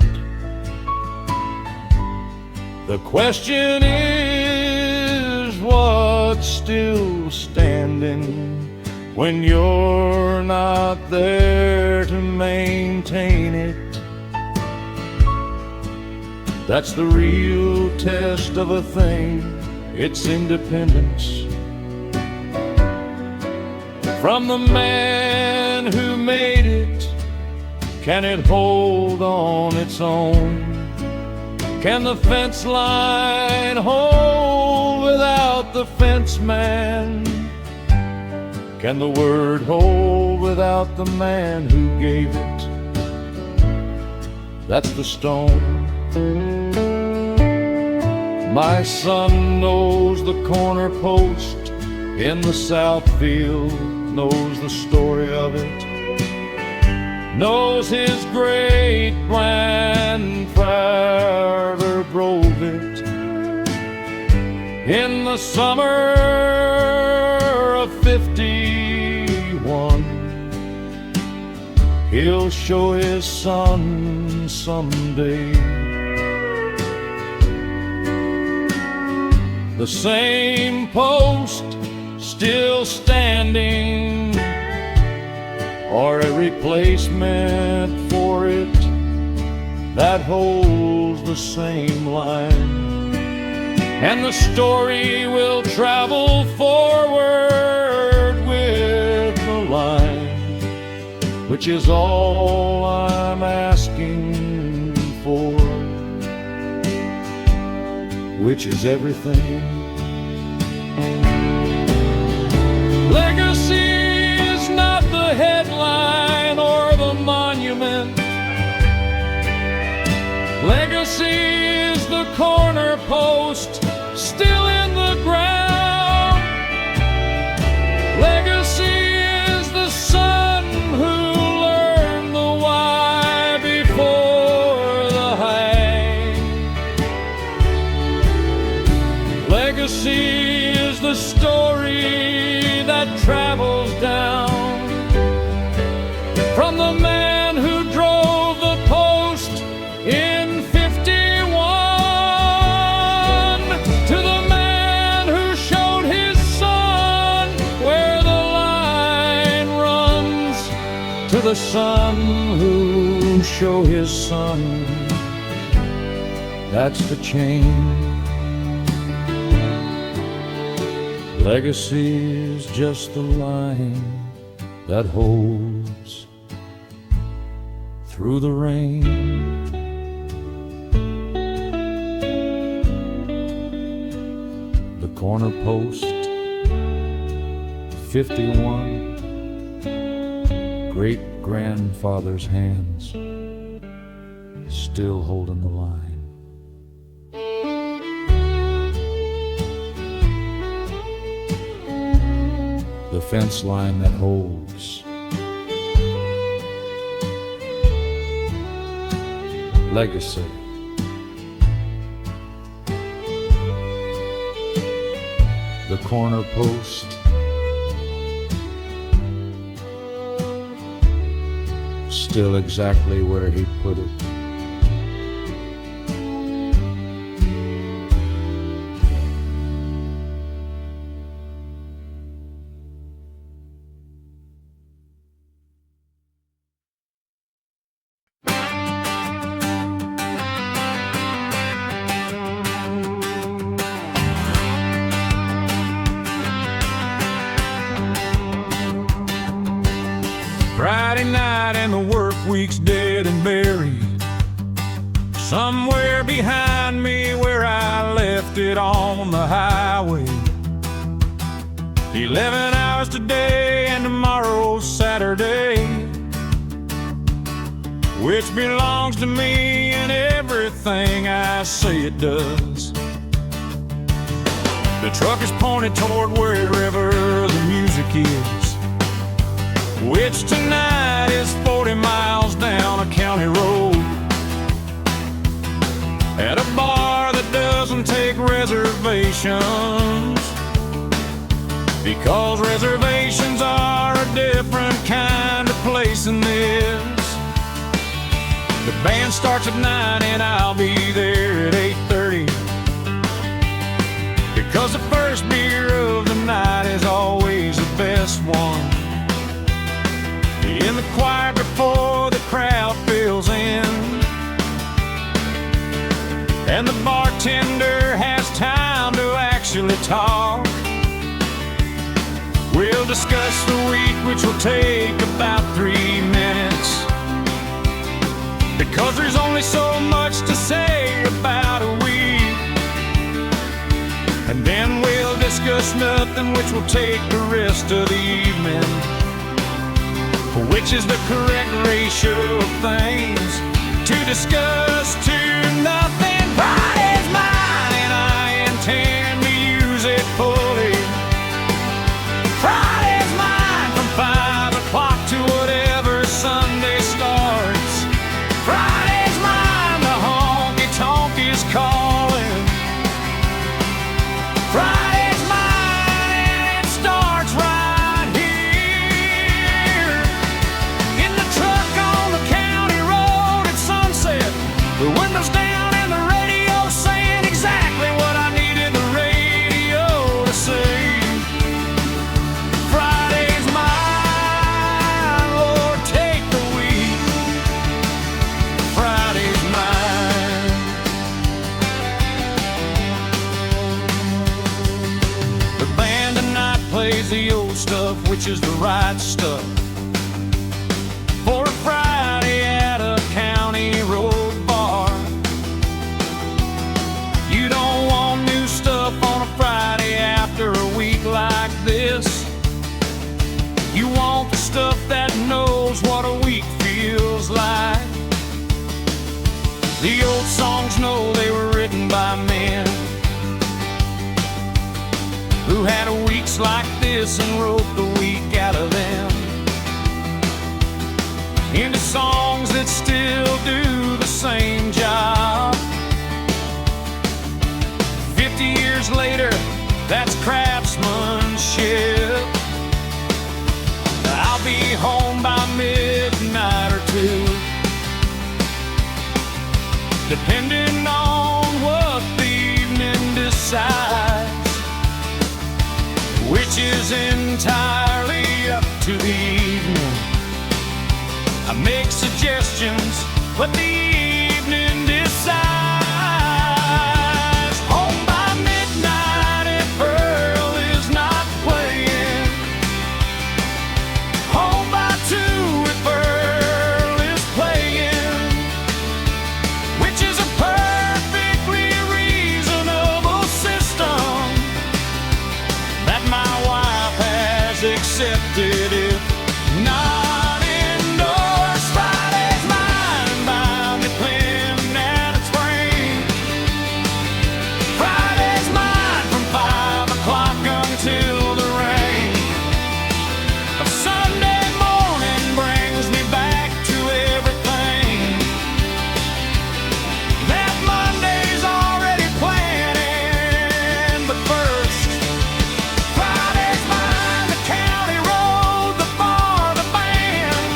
The question is what's still standing when you're not there to maintain it. That's the real test of a thing, its independence from the man who made it. Can it hold on its own? Can the fence line hold without the fence man? Can the word hold without the man who gave it? That's the stone. My son knows the corner post in the south field, knows the story of it, knows his great grandfather drove it in the summer of 51. He'll show his son someday the same post still standing, or a replacement for it that holds the same line. And the story will travel forward with the line, which is all I'm asking for, which is everything. Legacy is not the headline or the monument. Legacy is the corner post still in the ground. Legacy story that travels down from the man who drove the post in 51 to the man who showed his son where the line runs, to the son who showed his son. That's the chain. Legacy is just the line that holds through the rain. The corner post, 51, great-grandfather's hands still holding the line. The fence line that holds legacy. The corner post, still exactly where he put it. Friday night and the work week's dead and buried somewhere behind me where I left it on the highway. 11 hours today and tomorrow's Saturday, which belongs to me and everything I say it does. The truck is pointed toward wherever the music is, which tonight is 40 miles down a county road, at a bar that doesn't take reservations, because reservations are a different kind of place than this. The band starts at 9 and I'll be there at 8:30, because the first beer of the night is always the best one. In the quiet before the crowd fills in, and the bartender has time to actually talk, we'll discuss the week, which will take about 3 minutes, because there's only so much to say about a week. And then we'll discuss nothing, which will take the rest of the evening, which is the correct ratio of things to discuss to nothing. Pride is mine and I intend to use it fully. Pride is mine from 5 o'clock to whatever Sunday starts. Pride is mine, the honky tonk is calling. Pride is mine and it starts right here. In the truck on the county road at sunset, the windows down and the radio saying exactly what I needed the radio to say. Friday's mine, Lord, take the week. Friday's mine. The band tonight plays the old stuff, which is the right stuff, for a Friday at a county road bar. You don't want new stuff on a Friday after a week like this. You want the stuff that knows what a week feels like. The old songs know they were written by men who had weeks like this and wrote the week out of them into songs that still do the same job. 50 years later, that's craftsmanship. is entirely up to the evening. I make suggestions, but the evening decides. Home by midnight if Earl is not playing. Home by 2 if Earl is playing, which is a perfectly reasonable system that my wife has accepted. If not indoors, Friday's mine, bound to Clinton and its spring. Friday's mine from 5 o'clock until the rain of Sunday morning brings me back to everything that Monday's already planning. But first, Friday's mine, the county road, the bar, the band.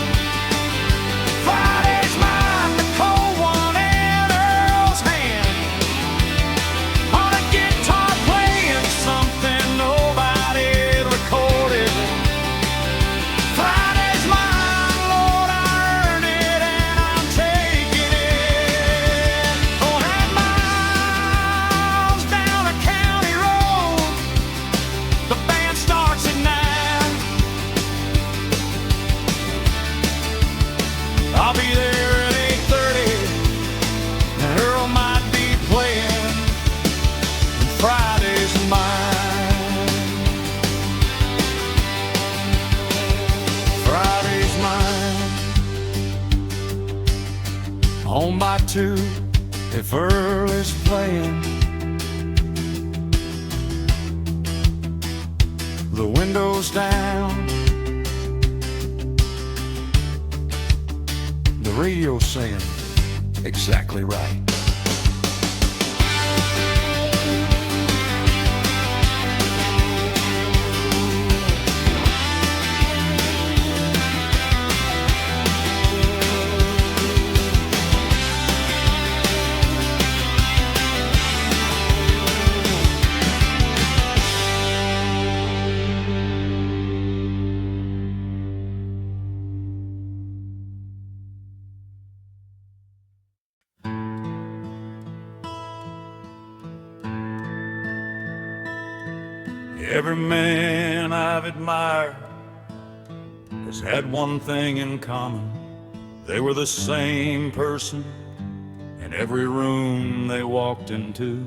Friday's mine, the cold one and Earl's hand on a guitar playing something nobody recorded. Friday's mine, Lord, I earned it and I'm taking it. Oh, that miles down a county road, the band starts at 9. I'll be there at 8:30, and Earl might be playing, and Friday's mine. Friday's mine. Home by 2 if Earl is playing. The windows down, the radio saying exactly right. Every man I've admired has had one thing in common. They were the same person in every room they walked into.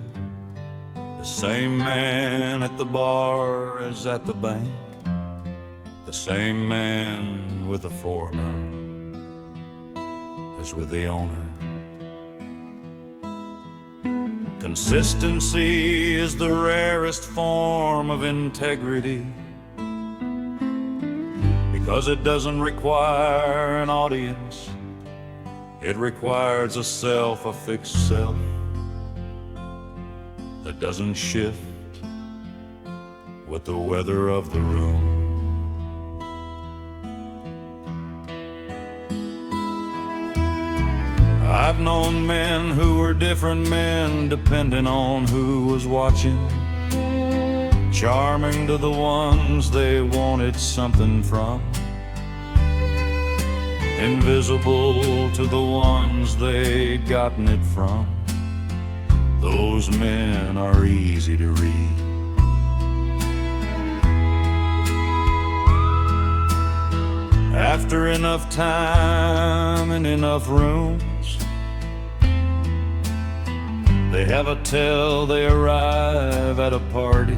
The same man at the bar as at the bank. The same man with the foreigner as with the owner. Consistency is the rarest form of integrity, because it doesn't require an audience. It requires a self, a fixed self that doesn't shift with the weather of the room. I've known men who were different men depending on who was watching. Charming to the ones they wanted something from, invisible to the ones they'd gotten it from. Those men are easy to read. After enough time and enough rooms, they have a tell they arrive at a party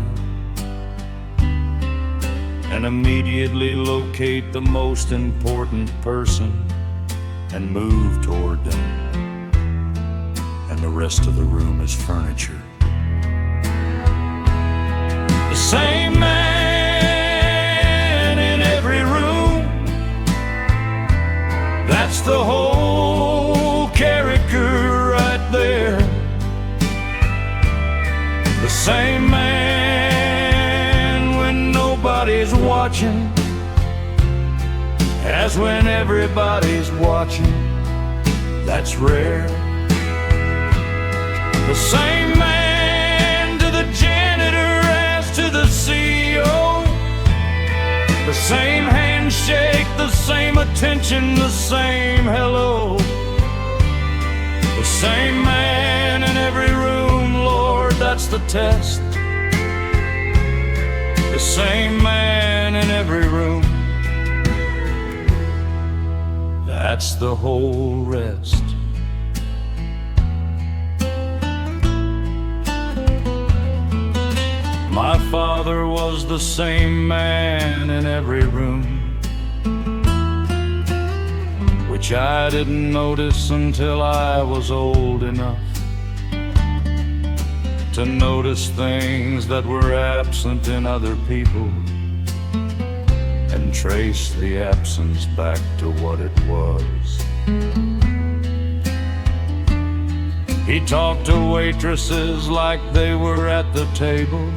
and immediately locate the most important person and move toward them, and the rest of the room is furniture. The same man in every room, that's the whole character right there. The same man when nobody's watching, as when everybody's watching. That's rare. The same man to the janitor as to the CEO, same attention, the same hello. The same man in every room, Lord, that's the test. The same man in every room, that's the whole rest. My father was the same man in every room, which I didn't notice until I was old enough to notice things that were absent in other people and trace the absence back to what it was. He talked to waitresses like they were at the table.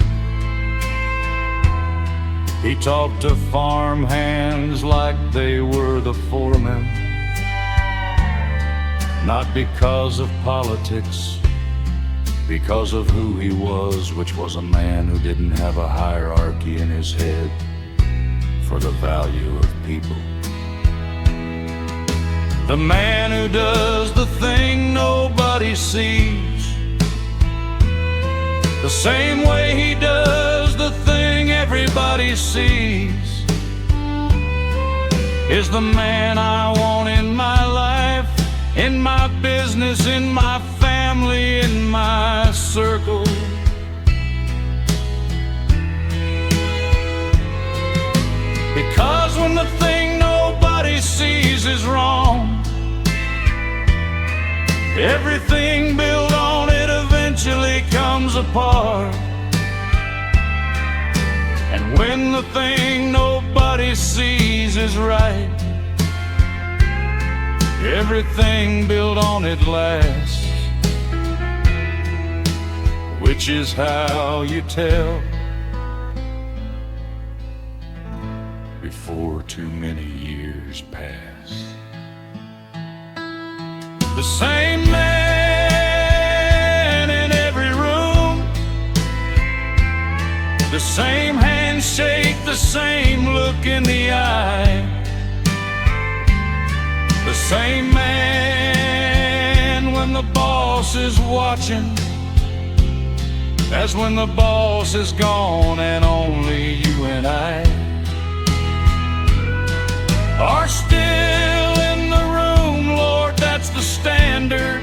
He talked to farm hands like they were the foremen. Not because of politics, because of who he was, which was a man who didn't have a hierarchy in his head for the value of people. The man who does the thing nobody sees, the same way he does the thing everybody sees, is the man I want in my life, in my business, in my family, in my circle. Because when the thing nobody sees is wrong, everything built on it eventually comes apart. And when the thing nobody sees is right, everything built on it lasts. Which is how you tell before too many years pass. The same man in every room, the same handshake, the same look in the eye, the same man when the boss is watching as when the boss is gone and only you and I are still in the room, Lord, that's the standard.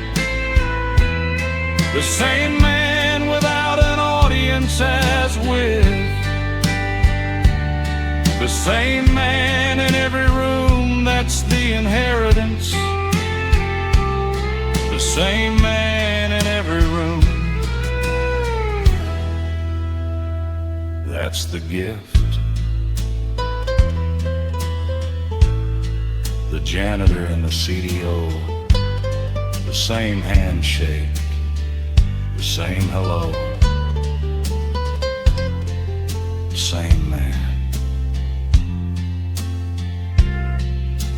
The same man without an audience as with, the same man in every room, that's the inheritance. The same man in every room, that's the gift. The janitor and the CDO, the same handshake, the same hello, the same man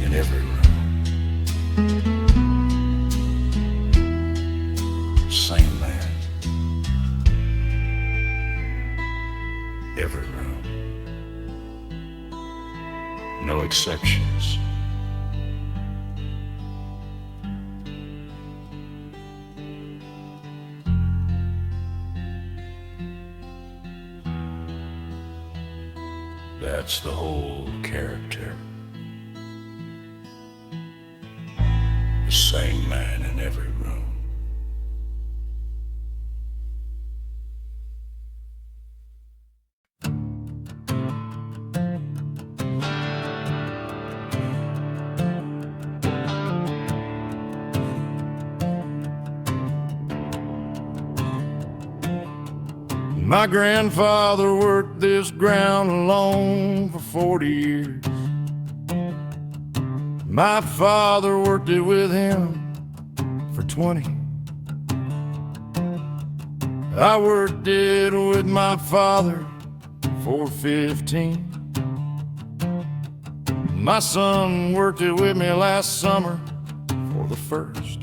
in every room, same man, every room, no exceptions. That's the whole character. The same man in every room. My grandfather worked this ground alone for 40 years. My father worked it with him for 20. I worked it with my father for 15. My son worked it with me last summer for the first.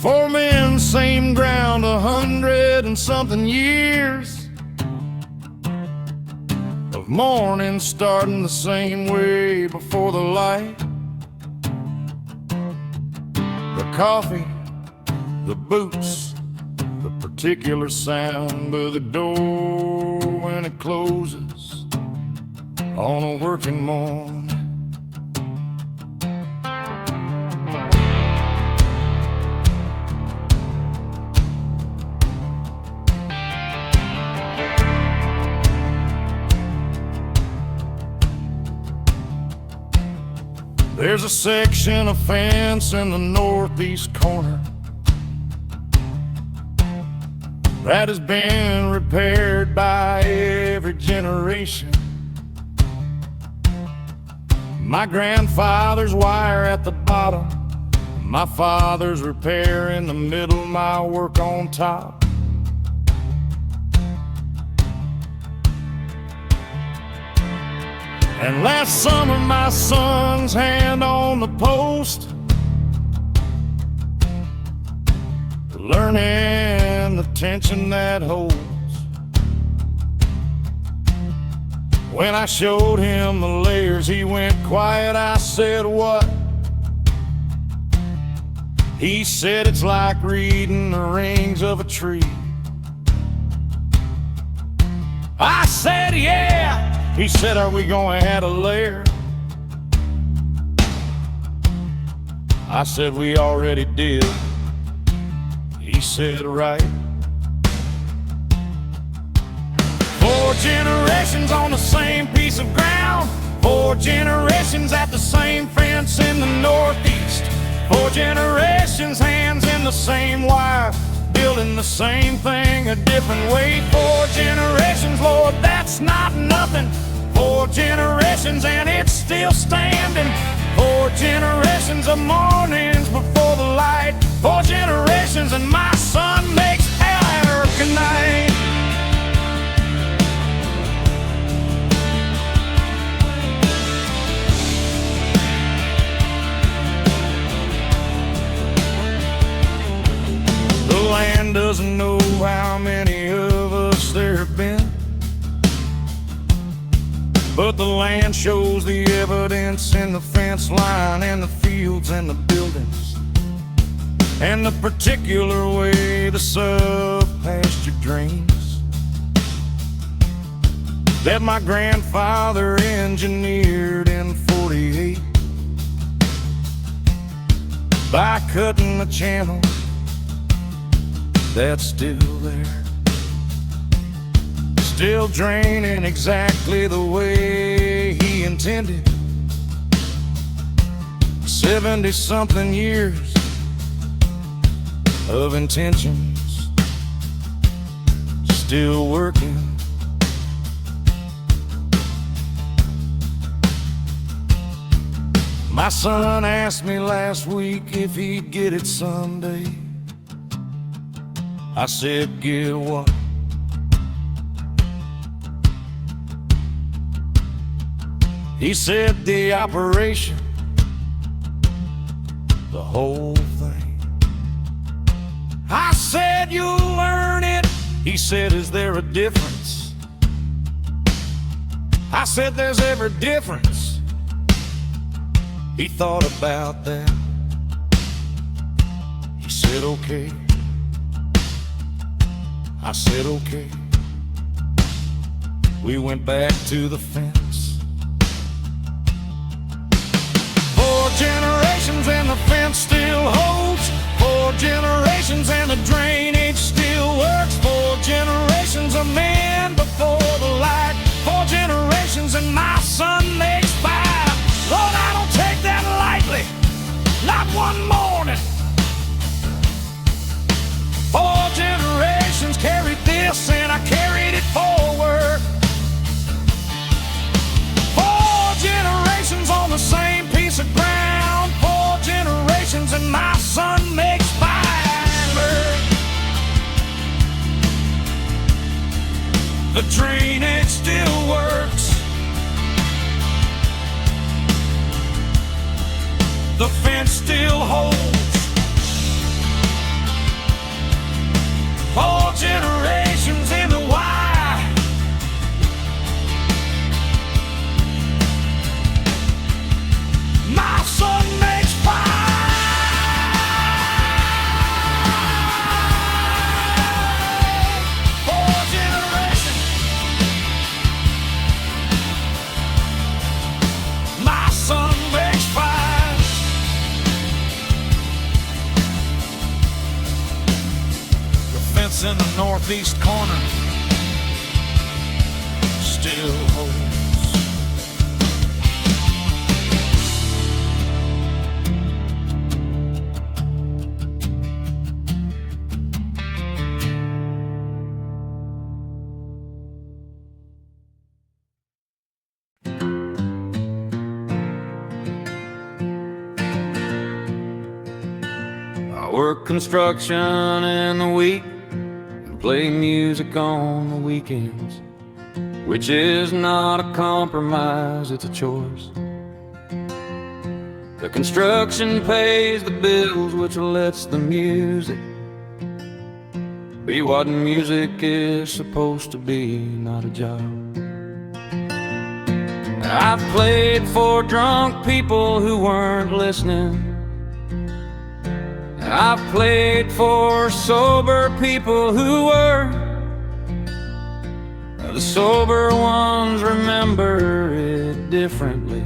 4 men, same ground, 100 and something years of Morning starting the same way before the light. The coffee, the boots, the particular sound of the door when it closes on a working morning. There's a section of fence in the northeast corner that has been repaired by every generation. My grandfather's wire at the bottom, my father's repair in the middle, my work on top. And last summer my son's hand on the post, learning the tension that holds. When I showed him the layers, he went quiet. I said, "What?" He said, "It's like reading the rings of a tree." I said, "Yeah." He said, "Are we going to add a layer?" I said, "We already did." He said, "Right." 4 generations on the same piece of ground, 4 generations at the same fence in the northeast, 4 generations, hands in the same wire, building the same thing a different way. 4 generations, Lord, that's not nothing. 4 generations and it's still standing. 4 generations of mornings before the light. 4 generations and my son makes American night. The land doesn't know how many of us there have been, but the land shows the evidence in the fence line and the fields and the buildings, and the particular way the sub-pasture drains that my grandfather engineered in '48 by cutting the channel that's still there, still draining exactly the way he intended. 70-something years of intentions, still working. My son asked me last week if he'd get it someday. I said, "Get what?" He said, "The operation, the whole thing." I said, "You'll learn it." He said, "Is there a difference?" I said, "There's every difference." He thought about that. He said, "Okay." I said, "Okay." We went back to the fence. 4 generations and the fence still holds. 4 generations and the drainage still works. 4 generations of men before the light. 4 generations and my son makes 5. Lord, I don't take that lightly, not one morning. 4 generations carried this and I carried it forward. 4 generations on the same piece of ground. 4 generations and my son makes 5. The drainage still works. The fence still holds. 4 generations in the wire, house in the northeast corner still holds. I work construction in the week and play music on the weekends, which is not a compromise, it's a choice. The construction pays the bills, which lets the music be what music is supposed to be, not a job. I've played for drunk people who weren't listening. I've played for sober people who were. The sober ones remember it differently,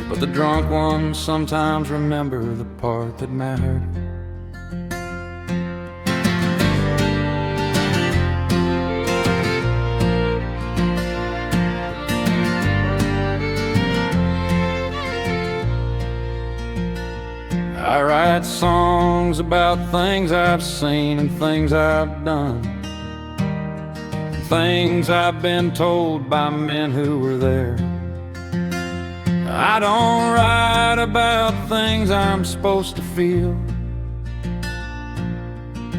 but the drunk ones sometimes remember the part that mattered. I write songs about things I've seen and things I've done, things I've been told by men who were there. I don't write about things I'm supposed to feel.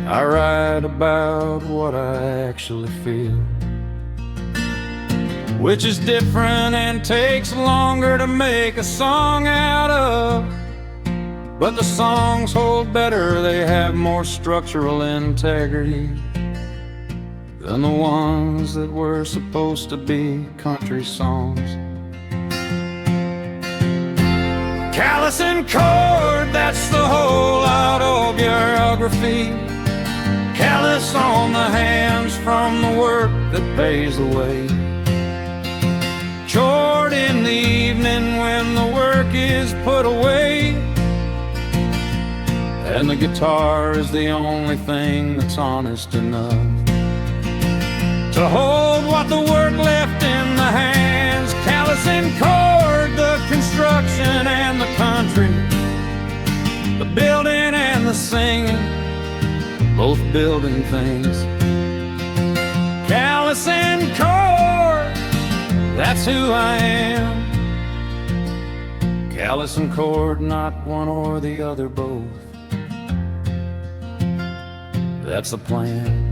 I write about what I actually feel, which is different and takes longer to make a song out of. But the songs hold better, they have more structural integrity than the ones that were supposed to be country songs. Callus and Chord, that's the whole autobiography. Callous on the hands from the work that pays the way. Chord in the evening when the work is put away, and the guitar is the only thing that's honest enough to hold what the work left in the hands. Callus and Chord, the construction and the country, the building and the singing, both building things. Callus and Chord, that's who I am. Callus and Chord, not one or the other, both. That's the plan.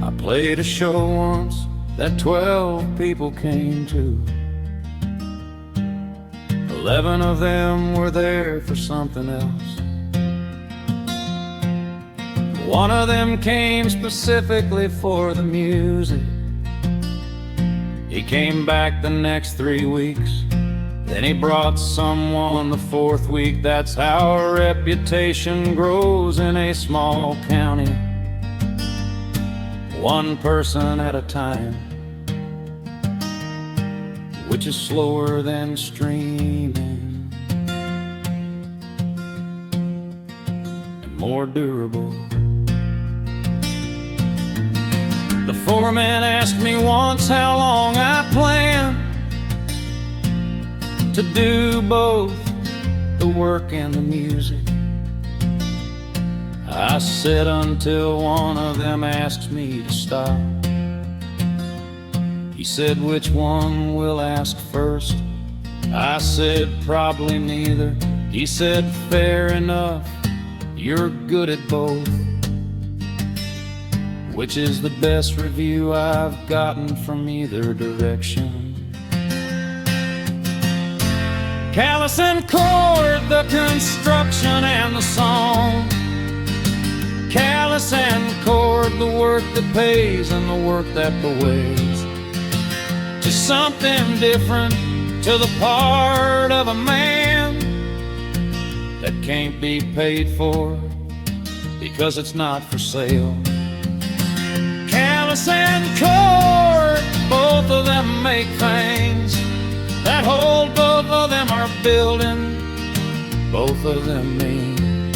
I played a show once that 12 people came to. 11 of them were there for something else. One of them came specifically for the music. He came back the next 3 weeks. Then he brought someone the 4th week. That's how a reputation grows in a small county, one person at a time, which is slower than streaming and more durable. The foreman asked me once how long I plan to do both the work and the music. I said until one of them asks me to stop. He said, which one will ask first? I said, probably neither. He said, fair enough, you're good at both. Which is the best review I've gotten from either direction. Callus and Chord, the construction and the song. Callus and Chord, the work that pays and the work that bewails. Just something different to the part of a man that can't be paid for because it's not for sale. Callus and Chord, both of them make things that hold, both of them are building, both of them mean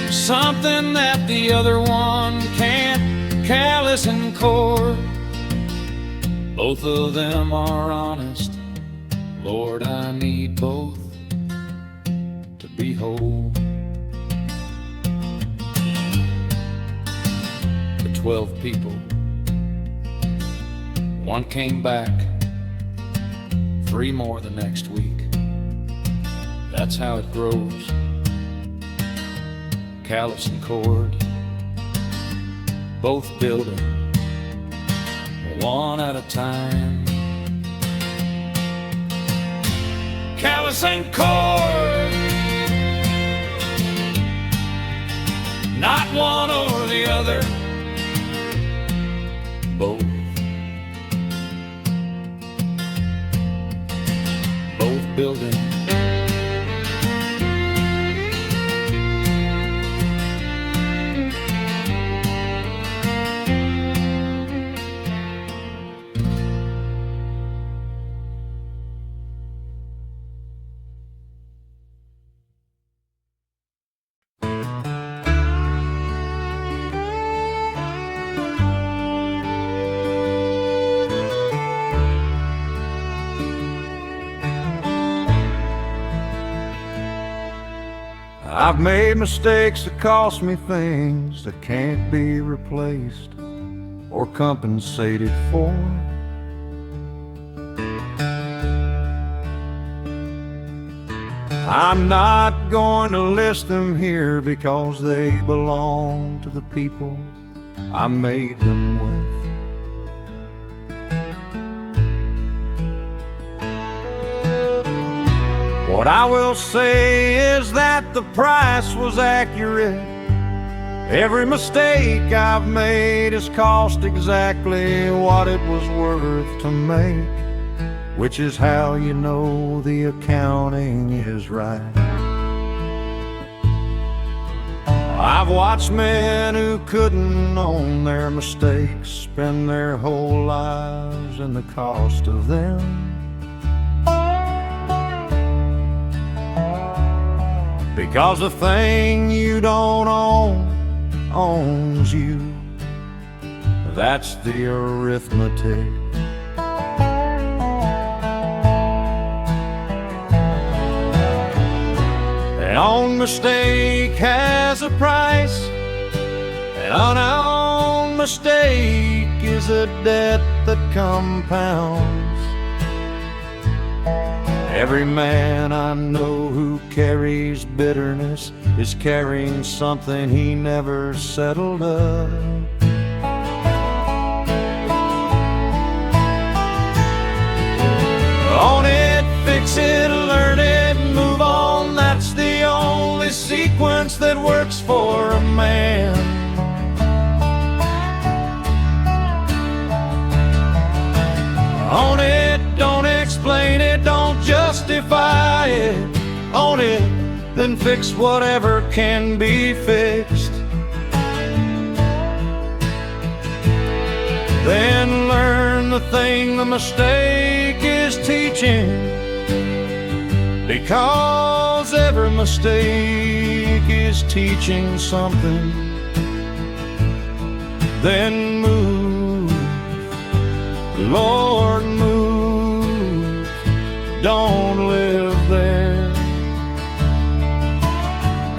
something that the other one can't. Callus and Chord, both of them are honest. Lord, I need both to be whole. The 12 people, one came back, 3 more the next week. That's how it grows. Callus and Chord, both building, one at a time. Callus and Chord, not one or the other, both building. I've made mistakes that cost me things that can't be replaced or compensated for. I'm not going to list them here because they belong to the people I made them with. What I will say is that the price was accurate. Every mistake I've made has cost exactly what it was worth to make, which is how you know the accounting is right. I've watched men who couldn't own their mistakes spend their whole lives in the cost of them. Because the thing you don't own owns you. That's the arithmetic. An owned mistake has a price. An unowned mistake is a debt that compounds. Every man I know who carries bitterness is carrying something he never settled up. Own it, fix it, learn it, move on. That's the only sequence that works for a man. Own it, don't explain it, don't justify it. Own it, then fix whatever can be fixed. Then learn the thing the mistake is teaching, because every mistake is teaching something. Then move, Lord, move, don't live there.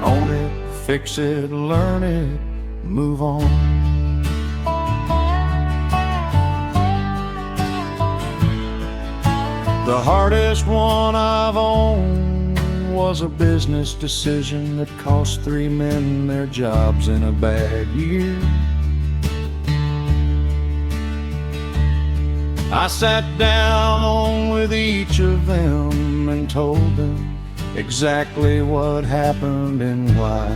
Own it, fix it, learn it, move on. The hardest one I've owned was a business decision that cost 3 men their jobs in a bad year. I sat down with each of them and told them exactly what happened and why.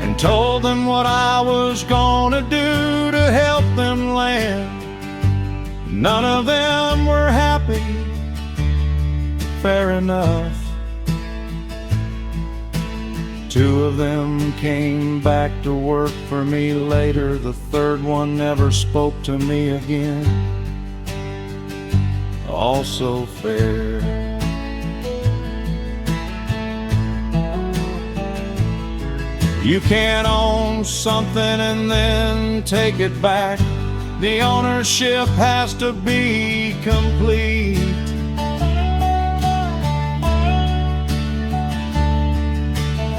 And told them what I was gonna do to help them land. None of them were happy, fair enough. Two of them came back to work for me later. The third one never spoke to me again. All so fair. You can't own something and then take it back. The ownership has to be complete.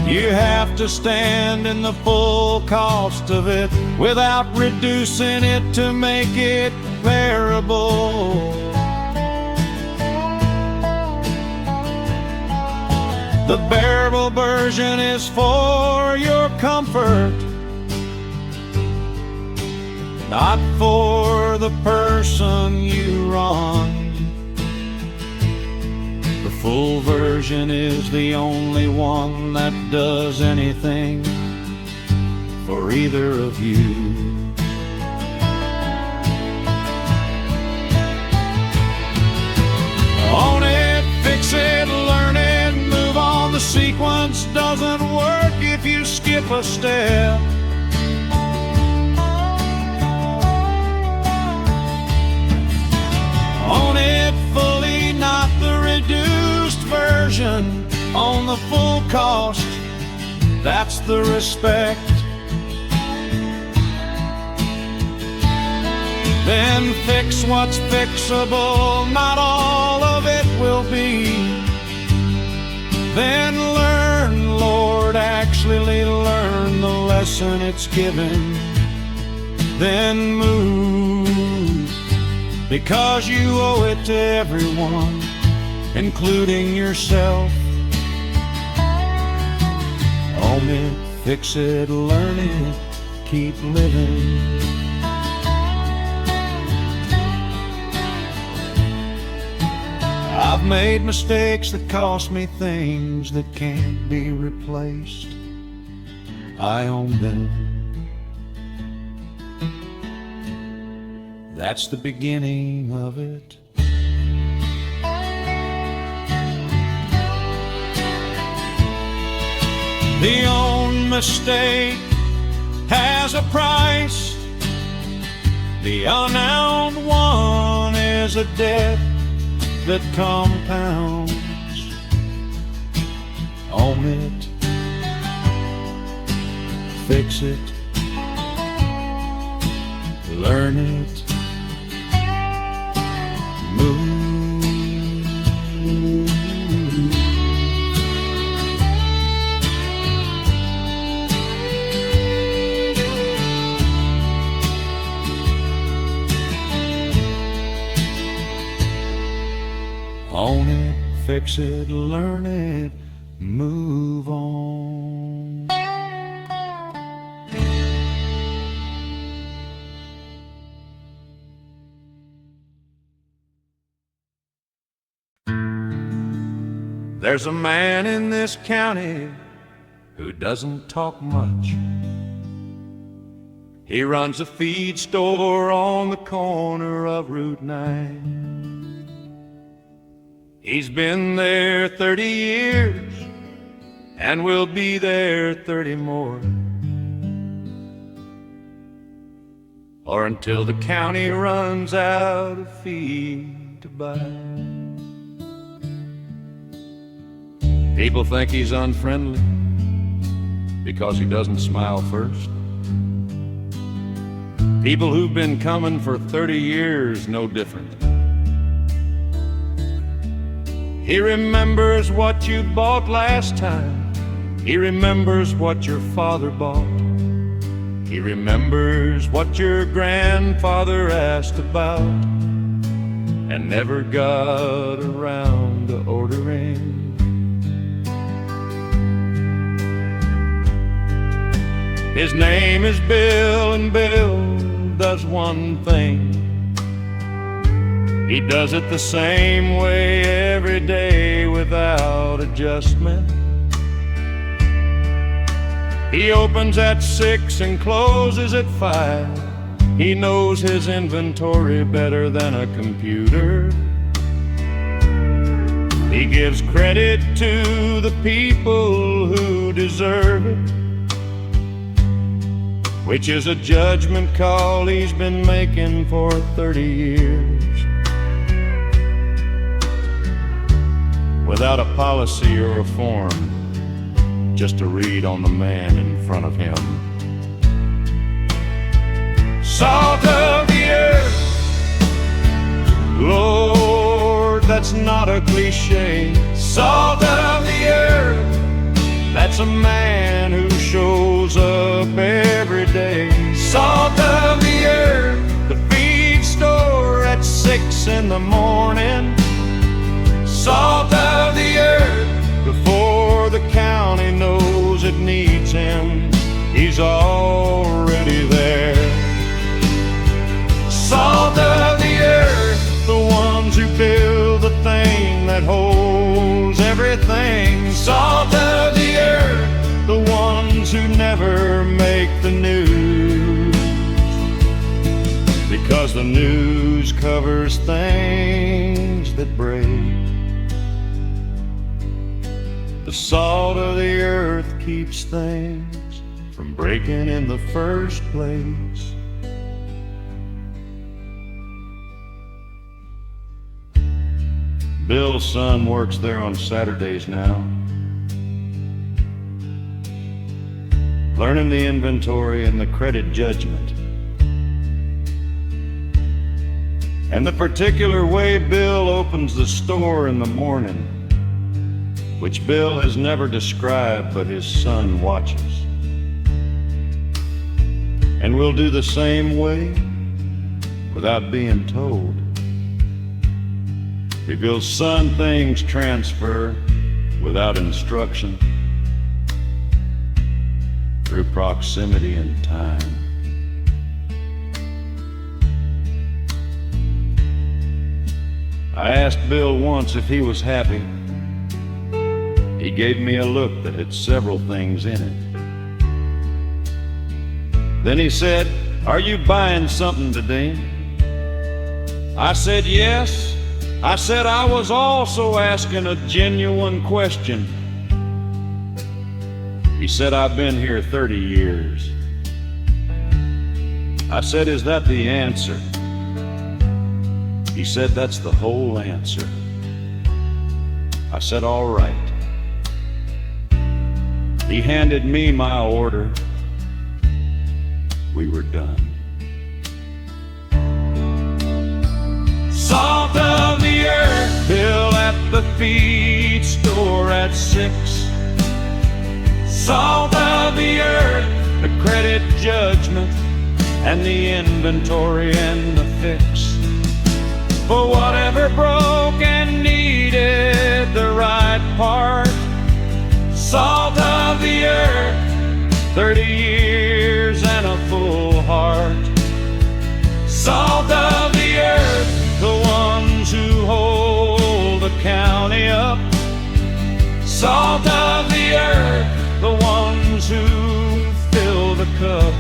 You have to stand in the full cost of it without reducing it to make it bearable. The bearable version is for your comfort, not for the person you run. The full version is the only one that does anything for either of you. Own it, fix it, learn it, move on. The sequence doesn't work if you skip a step. Own it fully, not the reduced version. Own the full cost, that's the respect. Then fix what's fixable, not all of it will be. Then learn, Lord, actually learn the lesson it's given. Then move, because you owe it to everyone, including yourself. Own it, fix it, learn it, keep living. I've made mistakes that cost me things that can't be replaced. I own them. That's the beginning of it. The own mistake has a price. The unowned one is a debt that compounds. Own it, fix it, learn it, move. Own it, fix it, learn it, move on. There's a man in this county who doesn't talk much. He runs a feed store on the corner of Route 9. He's been there 30 years and will be there 30 more, or until the county runs out of feed to buy. People think he's unfriendly because he doesn't smile first. People who've been coming for 30 years know different. He remembers what you bought last time. He remembers what your father bought. He remembers what your grandfather asked about and never got around to ordering. His name is Bill, and Bill does one thing. He does it the same way every day without adjustment. He opens at 6 and closes at 5. He knows his inventory better than a computer. He gives credit to the people who deserve it, which is a judgment call he's been making for 30 years. Without a policy or a form, just to read on the man in front of him. Salt of the earth, Lord, that's not a cliche. Salt of the earth, that's a man who shows up every day. Salt of the earth, the feed store at 6 in the morning. Salt of the earth, before the county knows it needs him, he's already there. Salt of the earth, the ones who build the thing that holds everything. Salt of the earth, the ones who never make the news, because the news covers things that break. The salt of the earth keeps things from breaking in the first place. Bill's son works there on Saturdays now, learning the inventory and the credit judgment, and the particular way Bill opens the store in the morning, which Bill has never described, but his son watches, and will do the same way without being told. Because son things transfer without instruction, through proximity and time. I asked Bill once if he was happy. He gave me a look that had several things in it. Then he said, "Are you buying something today?" I said, "Yes." I said I was also asking a genuine question. He said, "I've been here 30 years. I said, "Is that the answer?" He said, "That's the whole answer." I said, "All right." He handed me my order. We were done. Salt of the earth, Bill at the feed store at 6. Salt of the earth, the credit judgment and the inventory and the fix. For whatever broke and needed the right part. Salt of the earth, 30 years and a full heart. Salt of the earth, the ones who hold the county up. Salt of the earth, the ones who fill the cup.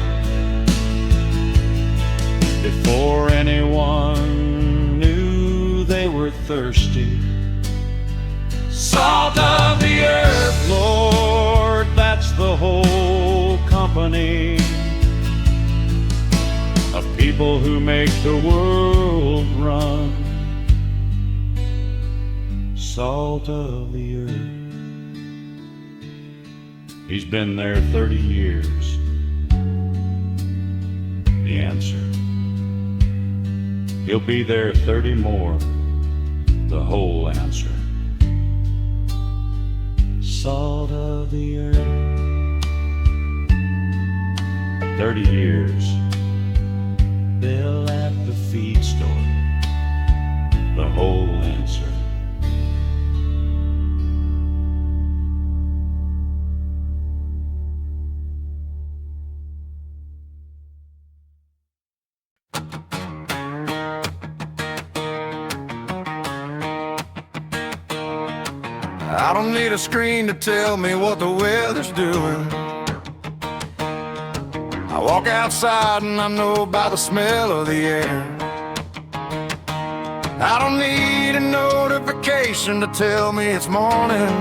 Before anyone knew they were thirsty. Salt of the earth, Lord, that's the whole company of people who make the world run. Salt of the earth. He's been there 30 years. The answer. He'll be there 30 more. The whole answer. Salt of the earth. 30 years. Bill at the feed store. The whole answer. I don't need a screen to tell me what the weather's doing. I walk outside and I know by the smell of the air. I don't need a notification to tell me it's morning.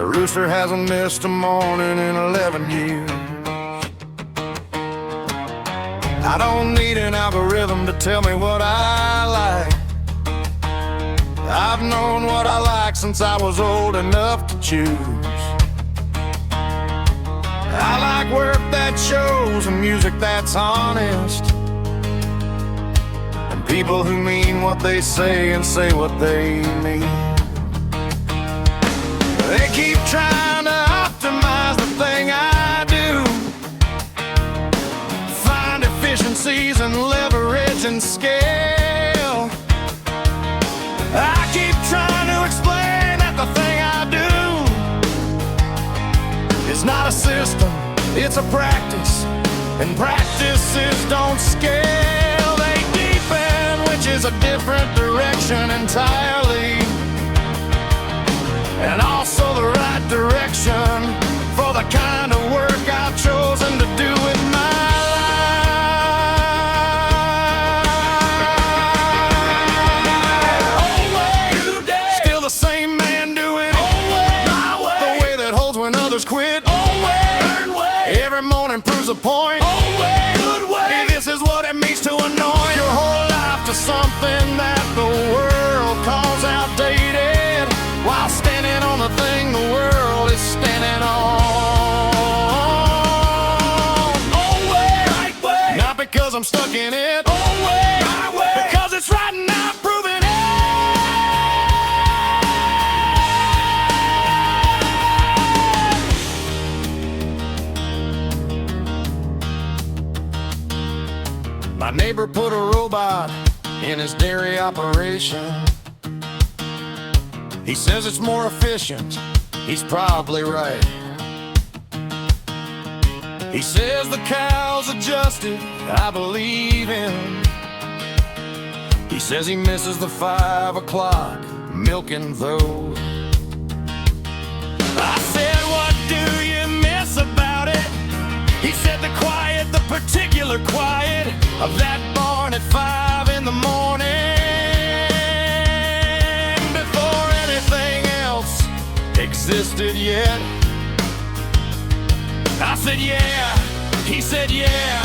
The rooster hasn't missed a morning in 11 years. I don't need an algorithm to tell me what I like. I've known what I like since I was old enough to choose. I like work that shows and music that's honest, and people who mean what they say and say what they mean. They keep trying to optimize the thing I do, find efficiencies and leverage and scale. I keep trying to explain that the thing I do is not a system, it's a practice, and practices don't scale, they deepen, which is a different direction entirely, and also the right direction for the kind of work I've chosen to do with my quit. Earn way. Every morning proves a point. Good way. This is what it means to anoint your whole life to something that the world calls outdated, while standing on the thing the world is standing on. Way. Right way. Not because I'm stuck in it. Way. My way. Because it's right and I'm proving it. My neighbor put a robot in his dairy operation. He says it's more efficient. He's probably right. He says the cows adjusted. I believe him. He says he misses the 5 o'clock milking though. I said, what do you miss about it? He said the quiet, the particular quiet of that barn at 5 in the morning, before anything else existed yet. I said, yeah. He said, yeah.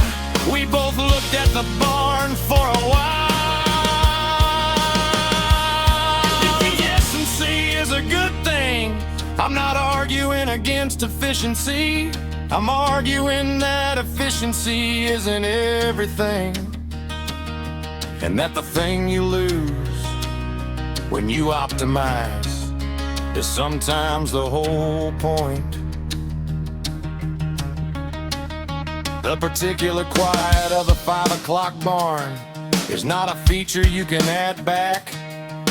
We both looked at the barn for a while. Efficiency is a good thing. I'm not arguing against efficiency. I'm arguing that efficiency isn't everything, and that the thing you lose when you optimize is sometimes the whole point. The particular quiet of the 5 o'clock barn is not a feature you can add back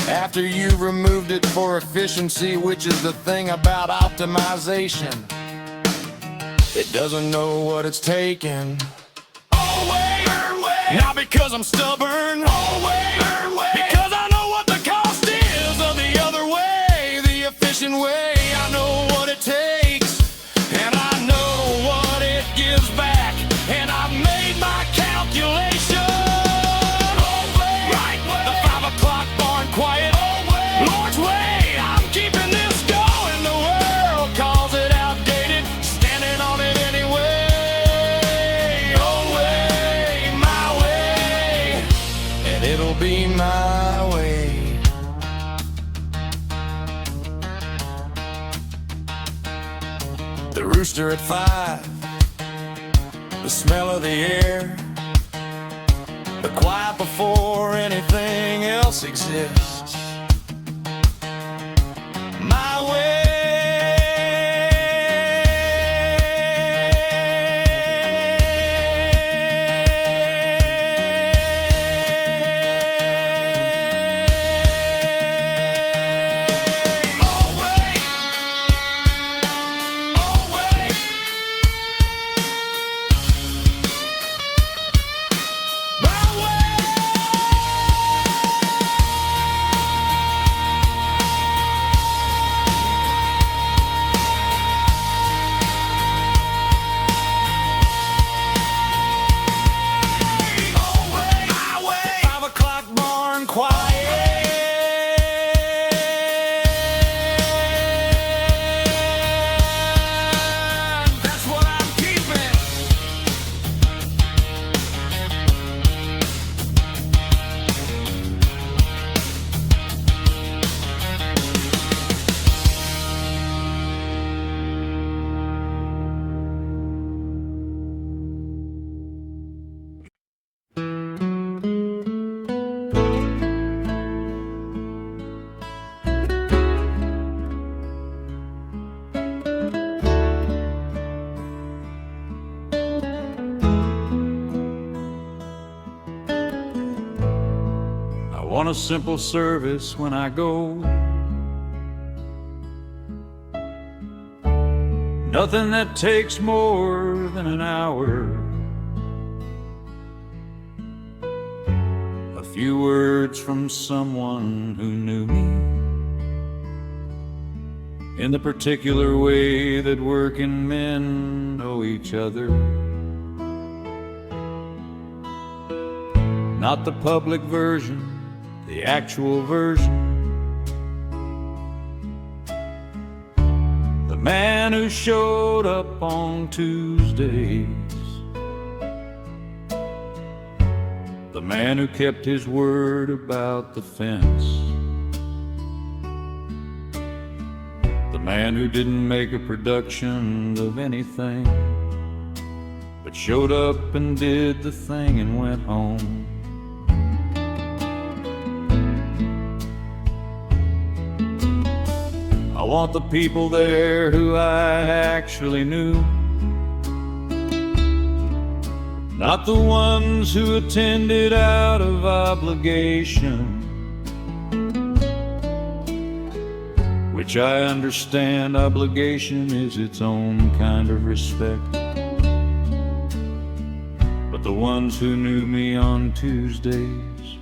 after you've removed it for efficiency, which is the thing about optimization. It doesn't know what it's taking. Way. Not because I'm stubborn. Way. Because I know what the cost is of the other way, the efficient way. I know what it takes, and I know what it gives back, and I've made my calculation. Right. The 5 o'clock barn quiet. Lord's way. I'm keeping this going. The world calls it outdated. Standing on it anyway. Way, my way, and it'll be my way. The rooster at 5, the smell of the air, the quiet before anything else exists. My way. want a simple service when I go. Nothing that takes more than an hour. A few words from someone who knew me in the particular way that working men know each other. Not the public version, the actual version. The man who showed up on Tuesdays. The man who kept his word about the fence. The man who didn't make a production of anything, but showed up and did the thing and went home. I want the people there who I actually knew, not the ones who attended out of obligation, which I understand obligation is its own kind of respect. But the ones who knew me on Tuesdays,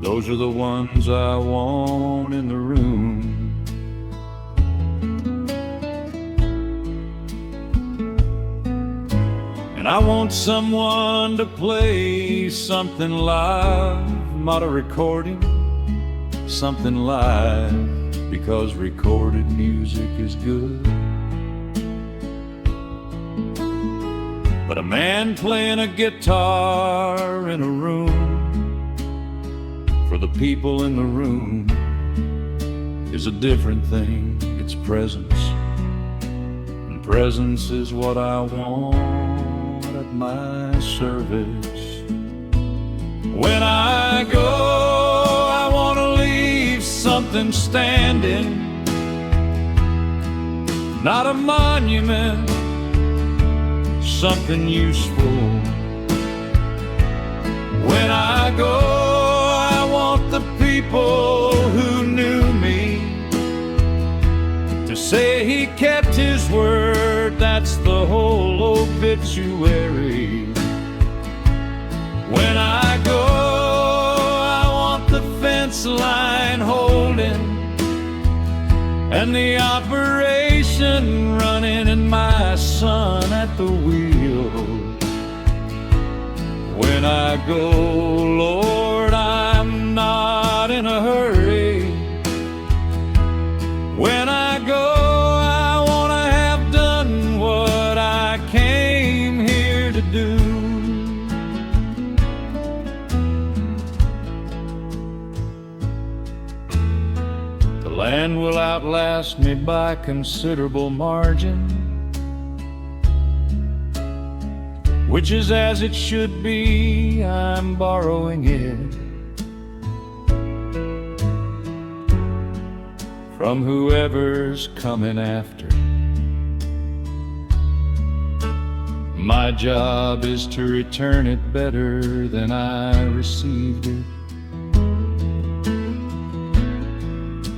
those are the ones I want in the room. And I want someone to play something live, not a recording, something live, because recorded music is good. But a man playing a guitar in a room, for the people in the room, is a different thing. It's presence, and presence is what I want at my service. When I go, I want to leave something standing, not a monument, something useful. When I go, I want the people who knew me to say he kept his word. That's the whole obituary. When I go, I want the fence line holding and the operation running and my son at the wheel. When I go, Lord, I'm not in a hurry. When I go, I want to have done what I came here to do. The land will outlast me by considerable margin, which is as it should be. I'm borrowing it from whoever's coming after. My job is to return it better than I received it.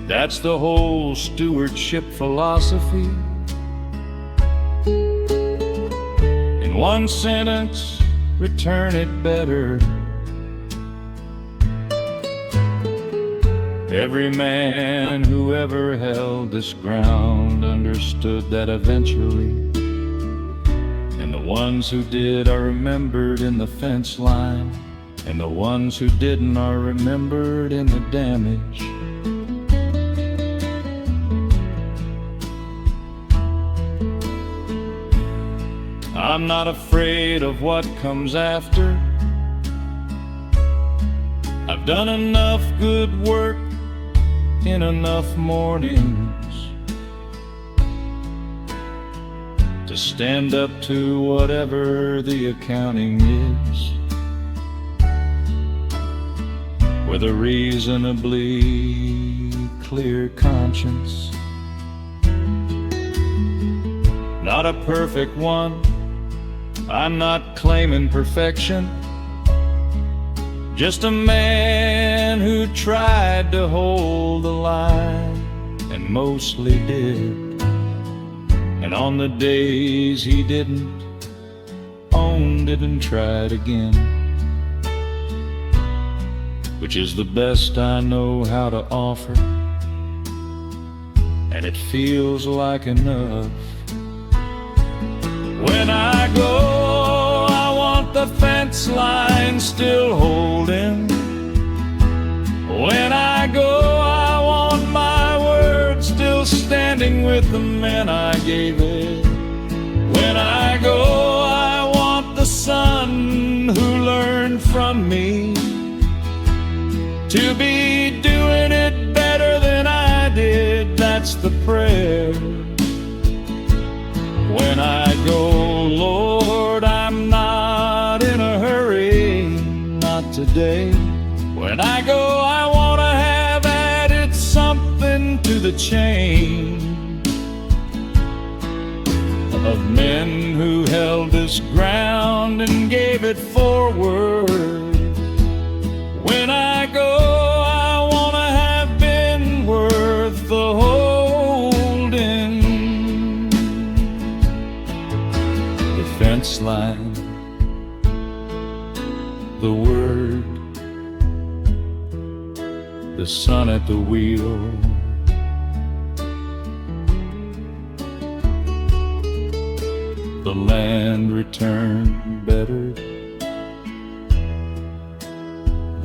That's the whole stewardship philosophy. In one sentence, return it better. Every man who ever held this ground understood that eventually, and the ones who did are remembered in the fence line, and the ones who didn't are remembered in the damage. I'm not afraid of what comes after. I've done enough good work in enough mornings to stand up to whatever the accounting is with a reasonably clear conscience. Not a perfect one, I'm not claiming perfection, just a man man who tried to hold the line, and mostly did. And on the days he didn't, owned it and tried again, which is the best I know how to offer, and it feels like enough. When I go, I want the fence line still holding. When I go, I want my word still standing with the men I gave it. When I go, I want the son who learned from me to be doing it better than I did. That's the prayer. When I go, Lord, I'm not in a hurry, not today. When I go, I want to have added something to the chain of men who held this ground and gave it forward. When I go, I want to have been worth the holding. The fence line, the word, the sun at the wheel, the land returned better.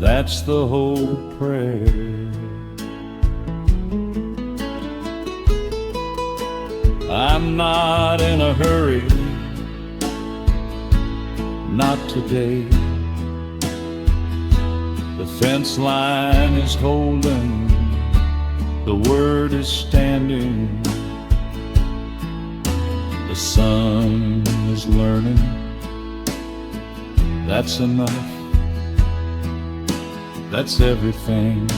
That's the whole prayer. I'm not in a hurry, not today. The fence line is holding, the word is standing, the sun is learning. That's enough, that's everything.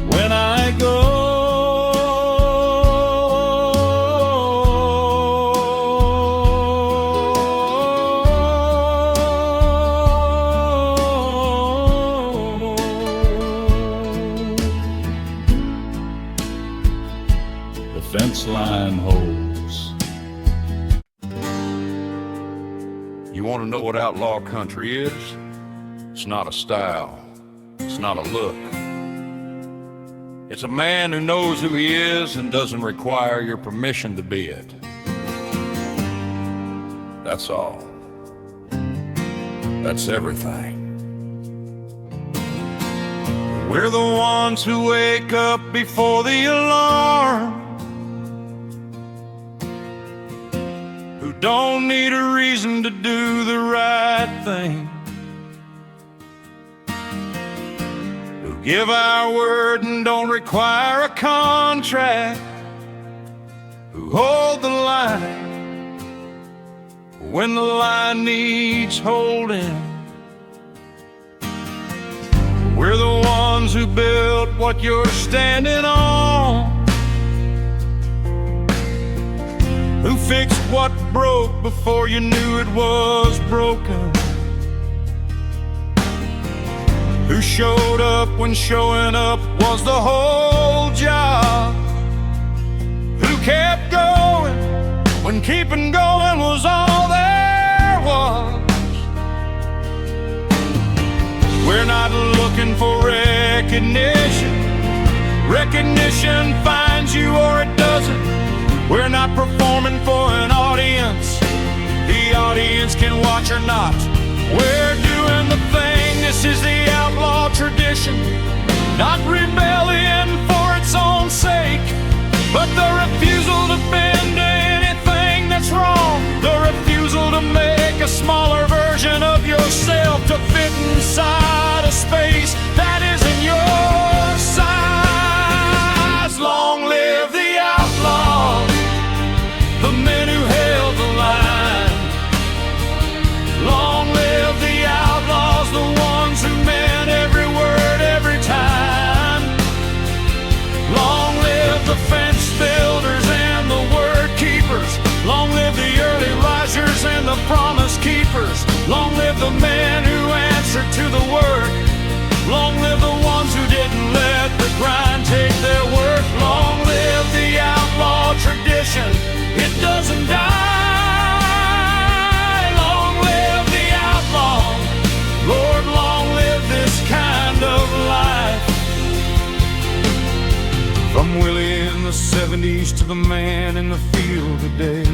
When I go, the fence line holds. You want to know what outlaw country is? It's not a style. It's not a look. It's a man who knows who he is and doesn't require your permission to be it. That's all. That's everything. We're the ones who wake up before the alarm, who don't need a reason to do the right thing, who give our word and don't require a contract, who hold the line when the line needs holding. We're the ones who built what you're standing on, who fixed what broke before you knew it was broken, who showed up when showing up was the whole job, who kept going when keeping going was all there was. We're not looking for recognition. Recognition finds you or it doesn't. We're not performing for an audience. The audience can watch or not. We're doing the thing. This is the outlaw tradition. Not rebellion for its own sake, but the refusal to bend to anything that's wrong. The refusal to make a smaller version of yourself to fit inside a space that isn't your size. Long live the outlaw, the men who held the line. Long live the outlaws, the ones who meant every word every time. the men who answered to the work. Long live the ones who didn't let the grind take their work. Long live the outlaw tradition, it doesn't die. Long live the outlaw, Lord, long live this kind of life. From Willie in the 70s to the man in the field today.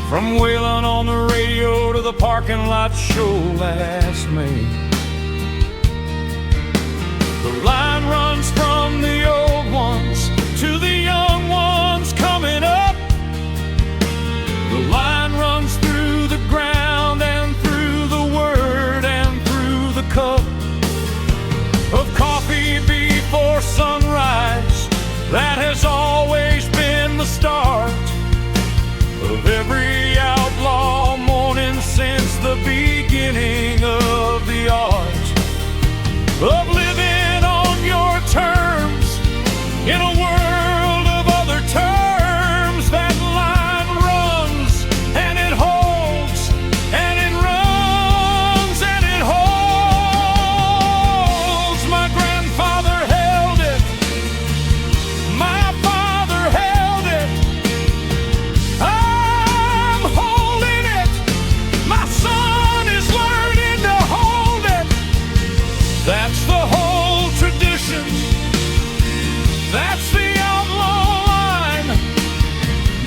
From wailing on the radio to the parking lot show last May. The line runs from the old ones to the young ones coming up. The line runs through the ground and through the word and through the cup of coffee before sunrise. That has always been the start of every outlaw morning since the beginning of the art of living on your terms in a world of other terms. That line runs and it holds and it runs and it holds. My grandfather held it, my father held it, I'm holding it, my son is learning to hold it. That's the whole tradition, that's the outlaw line.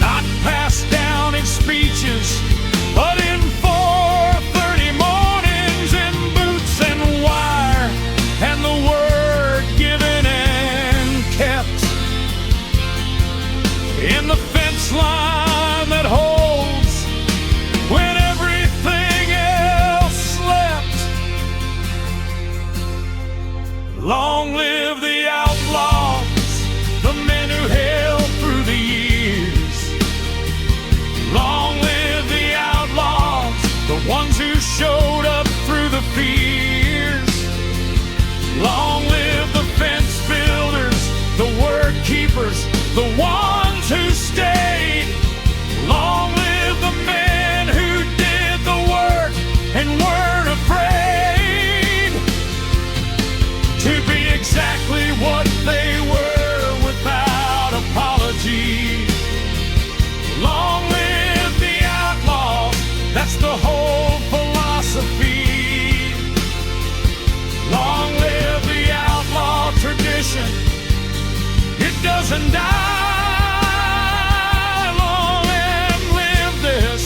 Not passed down in speeches, but in 4:30 mornings in boots and wire, and the word given and kept in the fence line that holds when everything else slept. Long live the outlaws, the men who held through the years. Long live the outlaws, the ones who showed up through the fears. Long live the fence builders, the word keepers, the ones who stayed. Long live the men who did the work and weren't afraid to be exactly what they were without apology. Long live the outlaw, that's the whole philosophy. Long live the outlaw tradition, it doesn't die. Long and live this,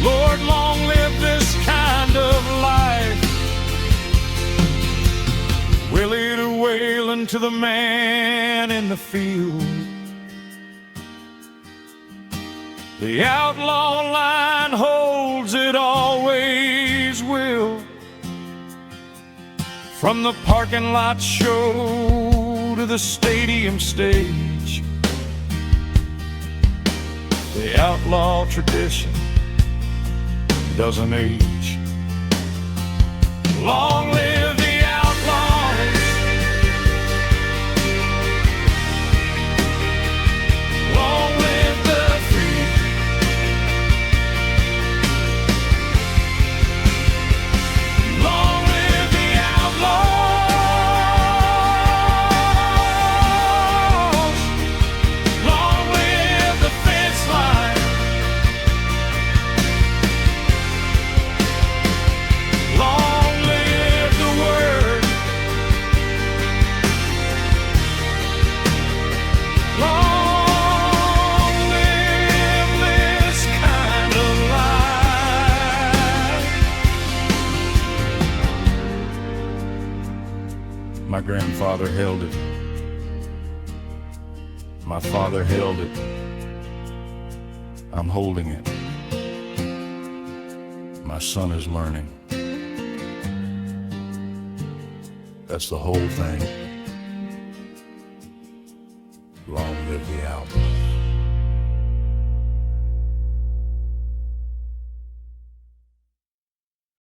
Lord, long live this kind of life. Willie to Whalen to the man in the field. The outlaw line holds, it always will. From the parking lot show to the stadium stage, the outlaw tradition doesn't age. Long live the outlaws, long live the free. Long live the outlaws, long live the fence line, long live the word, long live this kind of life. My grandfather held it, my father held it, I'm holding it, my son is learning. That's the whole thing. Long live the outlaw.